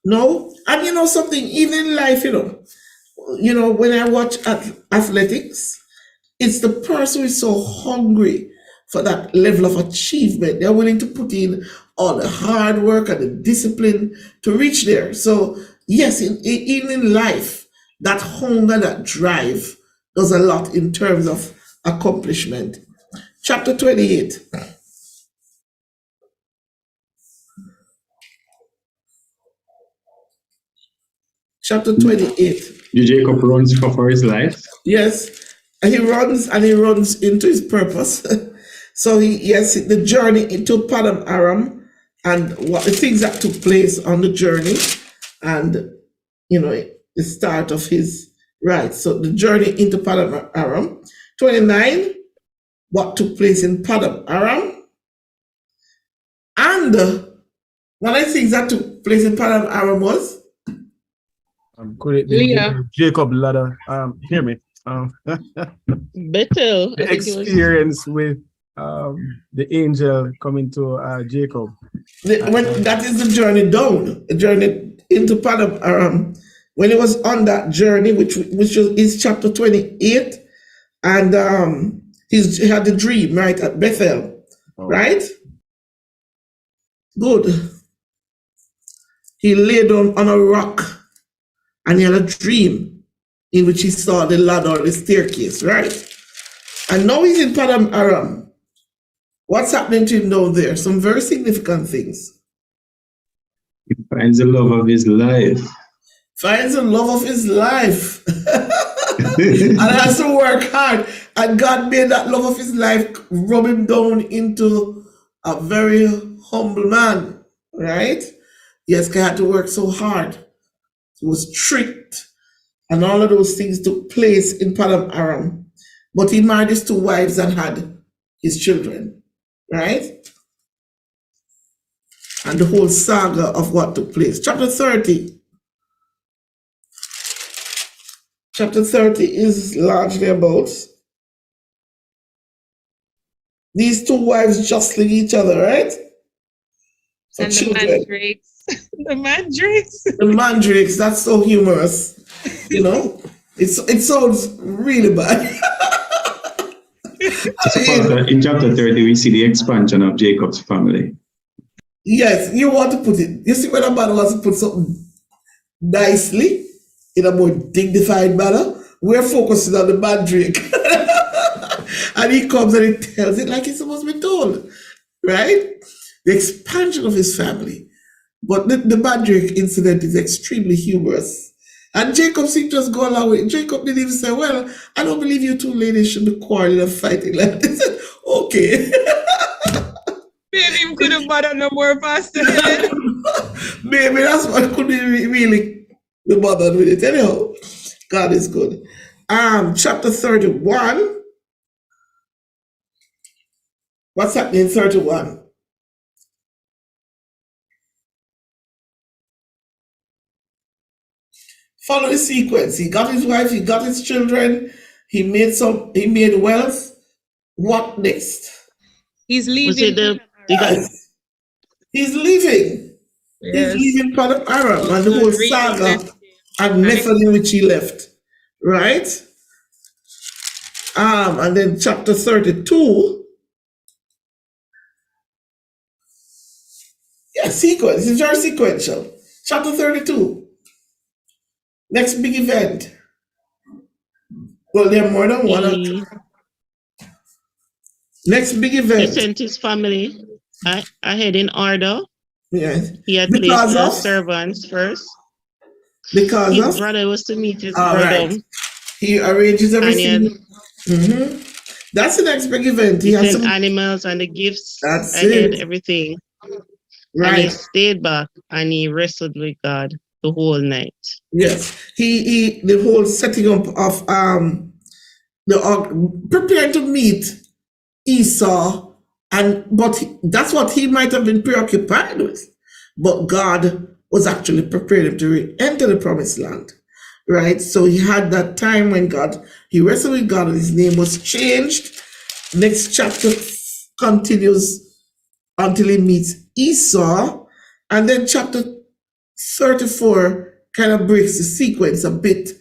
No? And something, even in life, when I watch athletics, it's the person who is so hungry for that level of achievement. They're willing to put in all the hard work and the discipline to reach there. So, yes, even in life, that hunger, that drive does a lot in terms of accomplishment. Chapter 28. Chapter 28. Jacob runs for his life. Yes, and he runs into his purpose. So the journey into Padam Aram and what the things that took place on the journey, and the start of his right. So the journey into Padam Aram. 29, what took place in Padam Aram. And one of the things that took place in Padam Aram was could it be Jacob ladder? Hear me. Bethel. The experience with the angel coming to Jacob. That is the journey down, the journey into Padam Aram. When he was on that journey, which is chapter 28, and he had the dream, right, at Bethel, right? Good. He lay down on a rock, and he had a dream in which he saw the ladder or the staircase, right? And now he's in Padam Aram. What's happening to him down there? Some very significant things. He finds the love of his life. Finds the love of his life. And has to work hard. And God made that love of his life rub him down into a very humble man, right? Yes, he had to work so hard. He was tricked, and all of those things took place in Padam Aram. But he married his 2 wives and had his children, right? And the whole saga of what took place. Chapter 30. Chapter 30 is largely about these 2 wives jostling each other, right? For And children. the mandrakes. The mandrakes. The mandrakes, that's so humorous. You know? It sounds really bad. So Pastor, in chapter 30, we see the expansion of Jacob's family. Yes, you want to put it. You see when a man wants to put something nicely in a more dignified manner, we're focusing on the mandrake. And he comes and he tells it like it's supposed to be told, right? The expansion of his family. But the mandrake incident is extremely humorous. And Jacob seemed to just go along with it. Jacob didn't even say, well, I don't believe you 2 ladies should be quarreling and fighting like this. Okay. Maybe him couldn't bother no more, Pastor. Maybe that's what couldn't really be bothered with it. Anyhow, God is good. Chapter 31. What's happening in 31? Follow the sequence. He got his wife, he got his children, he made wealth. What next? He's Was leaving. it the guy? Yes. He's leaving. Yes. He's leaving Padam Aram and the So whole really saga left and method in which he left. Right? And then chapter 32. Yeah, sequence. It's very sequential. Chapter 32. Next big event. Well, there are more than one. He Next big event. sent his family ahead in order. Yes. He had Because placed the of? servants first. Because His of? brother was to meet his All brother. right. He arranges And he had everything. That's the next big event. He has sent some. animals and the gifts That's ahead, it. everything. And he Right. stayed back and he wrestled with God the whole night. Yes. He the whole setting up of preparing to meet Esau, but that's what he might have been preoccupied with. But God was actually preparing him to enter the promised land. Right? So he had that time when he wrestled with God and his name was changed. Next chapter continues until he meets Esau. And then chapter 34 kind of breaks the sequence a bit.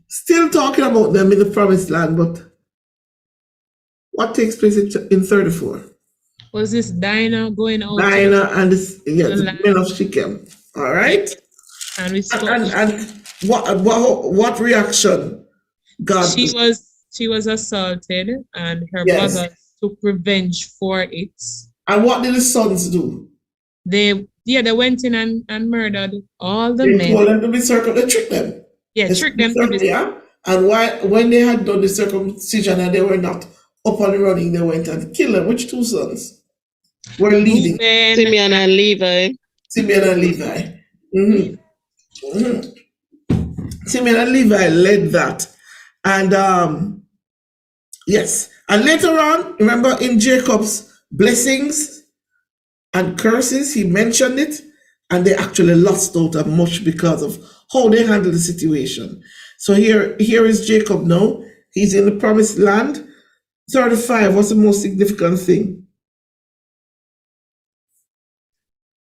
Still talking about them in the promised land, but what takes place in 34? Was this Dinah going out? Dinah and the men of Shechem. All right? And we spoke. And what reaction God? She was assaulted, and her Yes. brothers took revenge for it. And what did the sons do? They went in and murdered all the They men. told them to be circumcised. They tricked them. Yeah, tricked them to be. Yeah. And when they had done the circumcision and they were not up and running, they went and killed them. Which 2 sons were leading? Simeon and Levi. Simeon and Levi. Simeon and Levi led that. And yes. And later on, remember in Jacob's blessings and curses, he mentioned it, and they actually lost out on much because of how they handled the situation. So here is Jacob now. He's in the promised land. 35, what's the most significant thing?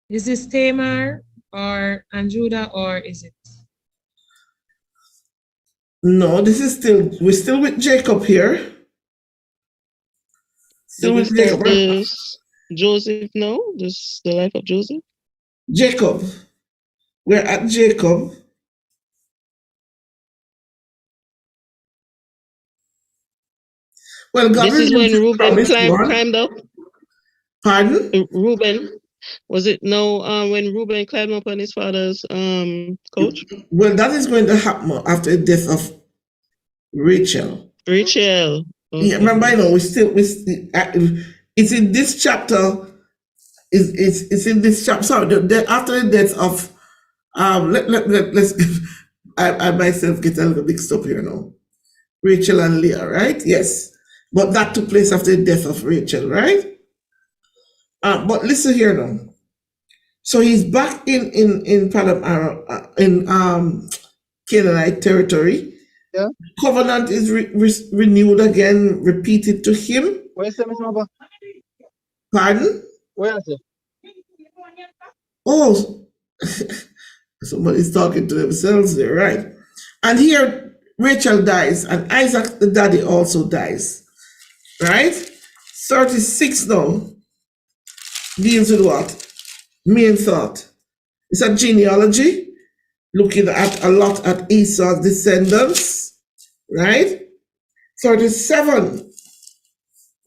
Is this Tamar and Judah, or is it? No, we're still with Jacob here. Still with Jacob. Joseph, no? This is the life of Joseph? Jacob. We're at Jacob. Well, God, this is when Reuben climbed up. Pardon? Reuben. Was it when Reuben climbed up on his father's coach? Well, that is going to happen after the death of Rachel. Okay. Yeah, remember, it's in this chapter. It's in this chapter. Sorry, after the death of Let's I myself get a little mixed up here now. Rachel and Leah, right? Yes. But that took place after the death of Rachel, right? But listen here now. So he's back in Canaanite territory. Yeah. Covenant is renewed again, repeated to him. Where is Mr. Maba? Pardon? Where is it? Oh, somebody's talking to themselves there, right? And here Rachel dies, and Isaac, the daddy, also dies, right? 36 now deals with what? Main thought. It's a genealogy, looking at a lot at Esau's descendants, right? 37.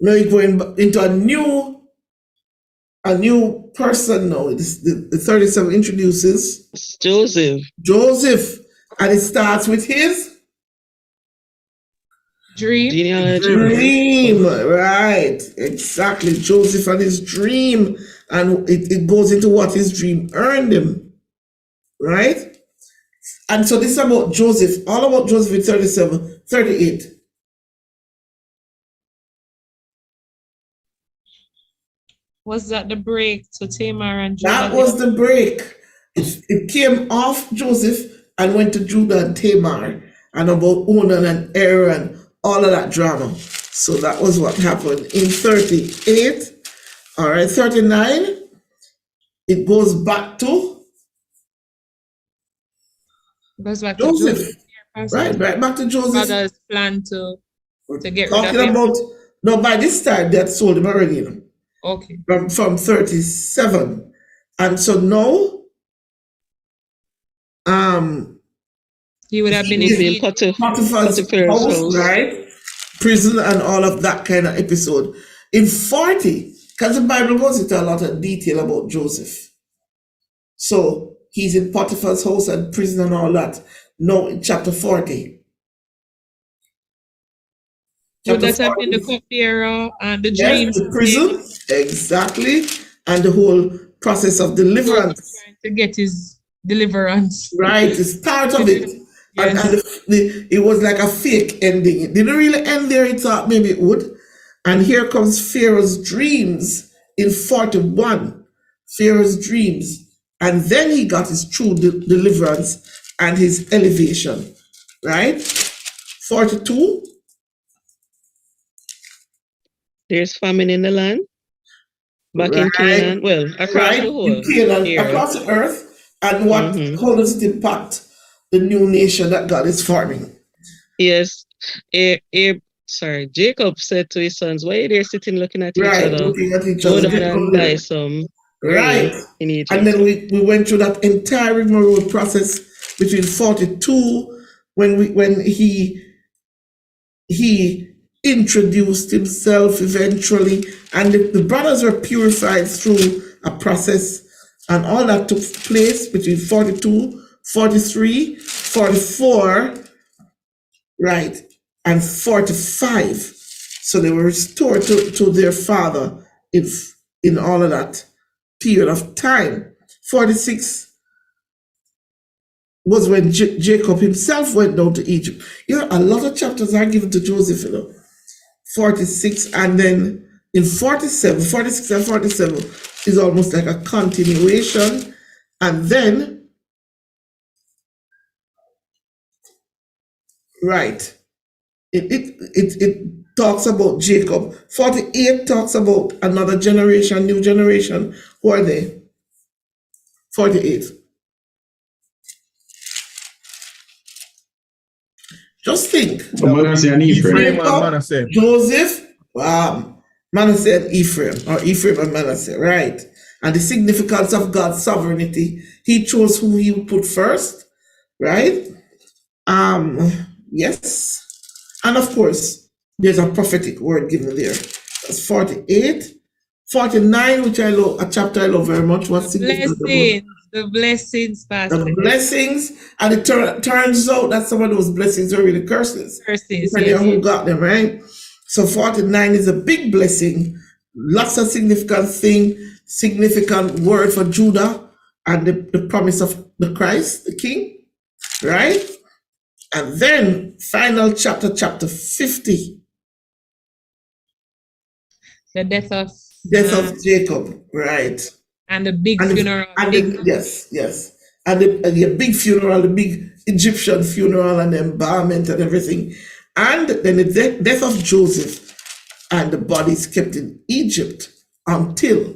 Now you're going into a new person now. The 37 introduces Joseph, and it starts with his dream, right? Exactly, Joseph and his dream, and it goes into what his dream earned him, right? And so this is about Joseph, all about Joseph in 37, 38. Was that the break to Tamar and Judah? That was the break. It came off Joseph and went to Judah and Tamar, and about Onan and Aaron, all of that drama. So that was what happened in 38. All right, 39. It goes back to Joseph. Right back to Joseph. Father's plan to get rid of Talking him. about, no, by this time they had sold him already, you know. Okay. From 37. And so now, he would have been in Potiphar's house, right? Prison and all of that kind of episode. In 40, because the Bible goes into a lot of detail about Joseph. So he's in Potiphar's house and prison and all that. Now in chapter 40. Would that have been the cupbearer and the dreams? The prison, exactly. And the whole process of deliverance. Trying to get his deliverance. Right, the start of it. Yes. And it was like a fake ending. It didn't really end there, it thought maybe it would. And here comes Pharaoh's dreams in 41. Pharaoh's dreams. And then he got his true deliverance and his elevation. Right? 42. There's famine in the land. Back in Canaan. Well, across the whole. In Canaan, across the earth. And what, how does it impact the new nation that God is forming? Yes. Jacob said to his sons, why are they sitting looking at each other? Looking at each other. Go down and buy some right. In Egypt. And then we went through that entire rigmarole process between 42 when he introduced himself eventually, and the brothers were purified through a process, and all that took place between 42, 43, 44, right, and 45. So they were restored to their father in all of that period of time. 46 was when Jacob himself went down to Egypt. You know, a lot of chapters are given to Joseph, you know. 46, and then in 47, 46 and 47 is almost like a continuation. And then, right, it talks about Jacob. 48 talks about another generation, new generation. Who are they? 48. Just think. Manasseh and Ephraim. Joseph, Manasseh and Ephraim, or Ephraim and Manasseh, right? And the significance of God's sovereignty. He chose who he would put first, right? Yes. And of course, there's a prophetic word given there. That's 48. 49, which I love, a chapter I love very much. What's significant? The blessings, Pastor. The blessings, and it turns out that some of those blessings are really curses. Depending on who got them, right? So 49 is a big blessing. Lots of significant word for Judah and the promise of the Christ, the King, right? And then final chapter, chapter 50, The death of Jacob, right? and the big And, funeral. yes. And the big funeral, the big Egyptian funeral and the embalmment and everything. And then the death of Joseph, and the bodies kept in Egypt until.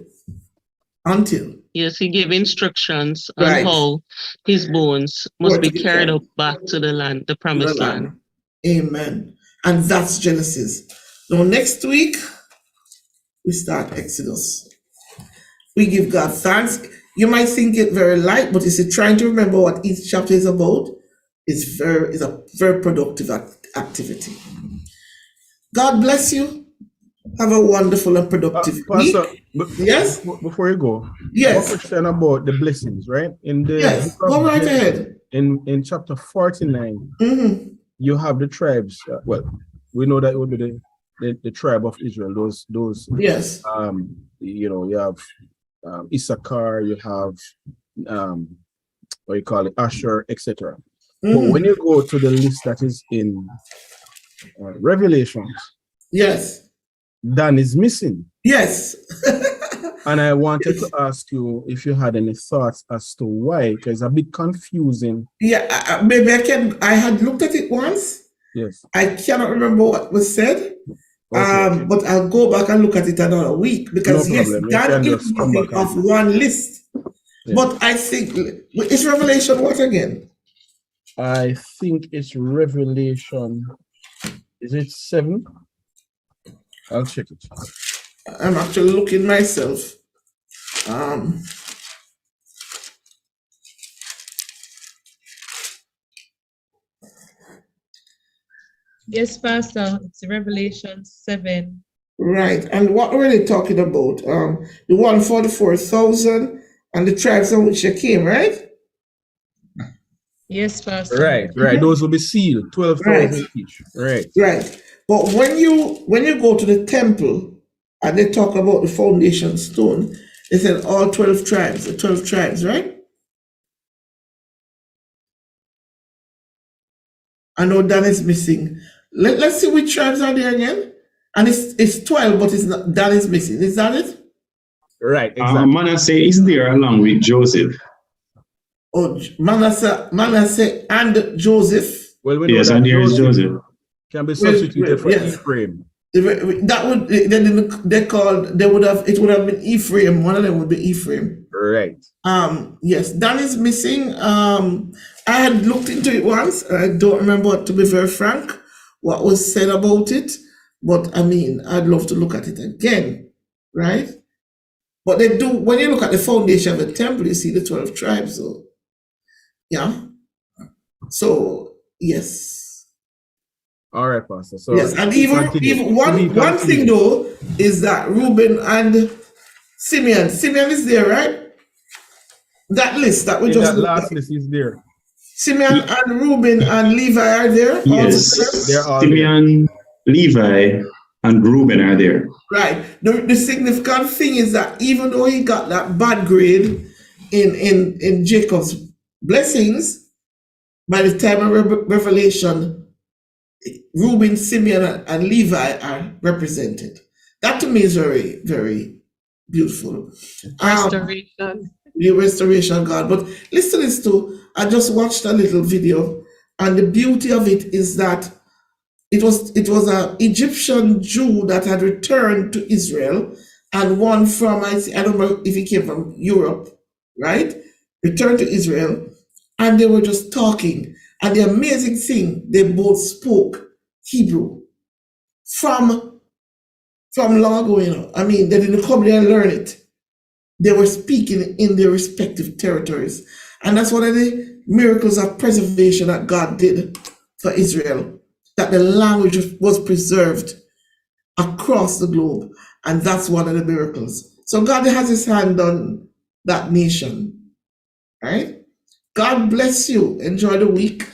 Yes, he gave instructions on Right. how his bones must be carried up back to the land, the promised land. Amen. And that's Genesis. Now next week, we start Exodus. We give God thanks. You might think it very light, but it's trying to remember what each chapter is about. Is a very productive activity. God bless you. Have a wonderful and productive week. Pastor, Yes? Before you go, Yes. one question about the blessings, right? In the Yes, book of go right Genesis, ahead. In chapter 49, you have the tribes. Well, we know that it would be the tribe of Israel. Those. Yes. You have Issachar. You have what you call it, Asher, etc. But when you go to the list that is in Revelations, yes, Dan is missing. Yes. And I wanted to ask you if you had any thoughts as to why, because it's a bit confusing. Yeah, maybe I had looked at it once. Yes. I cannot remember what was said. Okay. But I'll go back and look at it another week because No yes, problem. that is missing off one list. Yeah. But I think it's Revelation what again? I think it's Revelation. Is it 7? I'll check it. I'm actually looking myself. Yes, Pastor. It's Revelation 7. Right. And what were they talking about? The 144,000 and the tribes on which they came, right? Yes, Pastor. Right. Those will be sealed, 12,000 each. Right. But when you go to the temple and they talk about the foundation stone, they said all 12 tribes, the 12 tribes, right? I know Dan is missing. Let's see which tribes are there again. And it's 12, but it's not, Dan is missing. Is that it? Right, exactly. Manasseh is there along with Joseph. Oh, Manasseh and Joseph. Well, we know yes, that and there is Joseph. Can be substituted for Ephraim. That would it would have been Ephraim. One of them would be Ephraim. Right. Yes, Dan is missing. I had looked into it once. I don't remember, to be very frank, what was said about it. But I mean, I'd love to look at it again, right? But they do, when you look at the foundation of the temple, you see the 12 tribes. So, yeah. So, yes. All right, Pastor. So yes, and even one thing though is that Reuben and Simeon is there, right? That list that we just that last list is there. Simeon and Reuben and Levi are there. Yes, they're all Simeon, Levi, and Reuben are there. Right. The significant thing is that even though he got that bad grade in Jacob's blessings, by the time of Revelation, Reuben, Simeon, and Levi are represented. That to me is very, very beautiful. Restoration. The restoration of God. But listen to this too. I just watched a little video, and the beauty of it is that it was an Egyptian Jew that had returned to Israel, and one from, I don't know if he came from Europe, right? Returned to Israel, and they were just talking. And the amazing thing, they both spoke Hebrew from long ago, you know. I mean, they didn't come there and learn it. They were speaking in their respective territories. And that's one of the miracles of preservation that God did for Israel, that the language was preserved across the globe. And that's one of the miracles. So God has his hand on that nation, right? God bless you. Enjoy the week.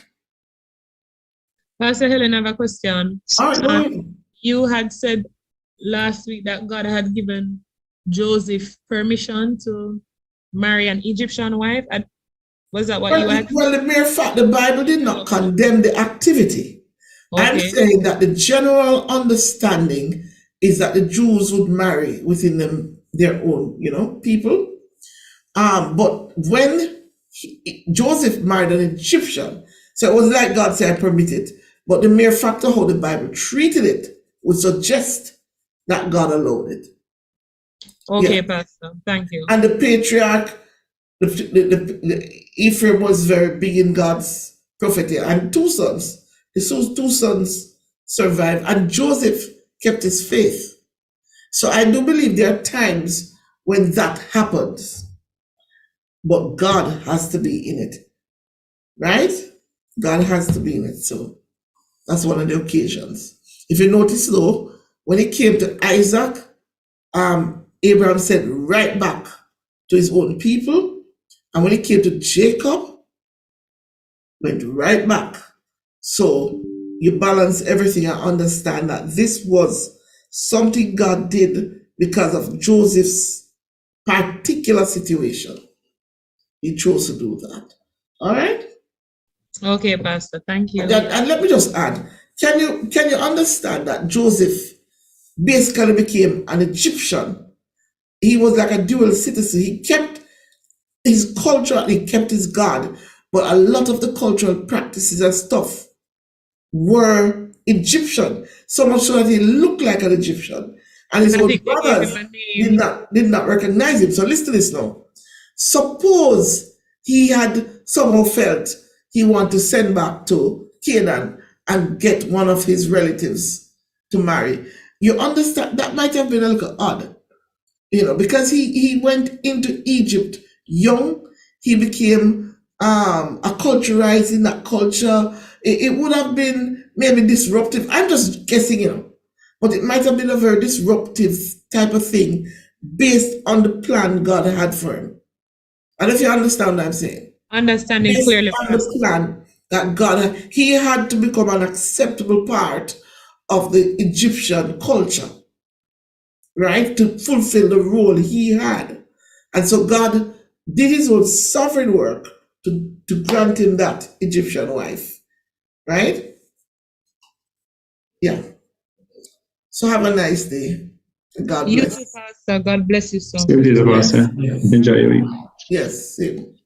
Pastor Helen, I have a question. All right, you had said last week that God had given Joseph permission to marry an Egyptian wife? Was that what you had? Well, the mere fact the Bible did not condemn the activity. I'm Okay. saying that the general understanding is that the Jews would marry within their own, people. But when Joseph married an Egyptian, so it was like God said, I permit it. But the mere fact of how the Bible treated it would suggest that God allowed it. Okay, Yeah. Pastor. Thank you. And the patriarch, the Ephraim was very big in God's prophecy, and two sons. His two sons survived, and Joseph kept his faith. So I do believe there are times when that happens, but God has to be in it, right? God has to be in it. So that's one of the occasions. If you notice though, when it came to Isaac, Abraham said right back to his own people. And when it came to Jacob, went right back. So you balance everything and understand that this was something God did because of Joseph's particular situation. He chose to do that. All right? Okay, Pastor. Thank you. And let me just add, can you understand that Joseph basically became an Egyptian? He was like a dual citizen. He kept his culture, he kept his God, but a lot of the cultural practices and stuff were Egyptian, so much so that he looked like an Egyptian, and his own brothers did not recognize him. So listen to this now. Suppose he had somehow felt he wanted to send back to Canaan and get one of his relatives to marry. You understand, that might have been a little odd, because he went into Egypt young. He became acculturized in that culture. It would have been maybe disruptive. I'm just guessing, but it might have been a very disruptive type of thing based on the plan God had for him. And if you understand what I'm saying, understanding based clearly, on the plan that God had, he had to become an acceptable part of the Egyptian culture, right, to fulfill the role he had. And so God did his own sovereign work to grant him that Egyptian wife, right? Yeah. So have a nice day. God you bless. too, Pastor. God bless you so Same to you, Pastor. Enjoy your week. Yes, same.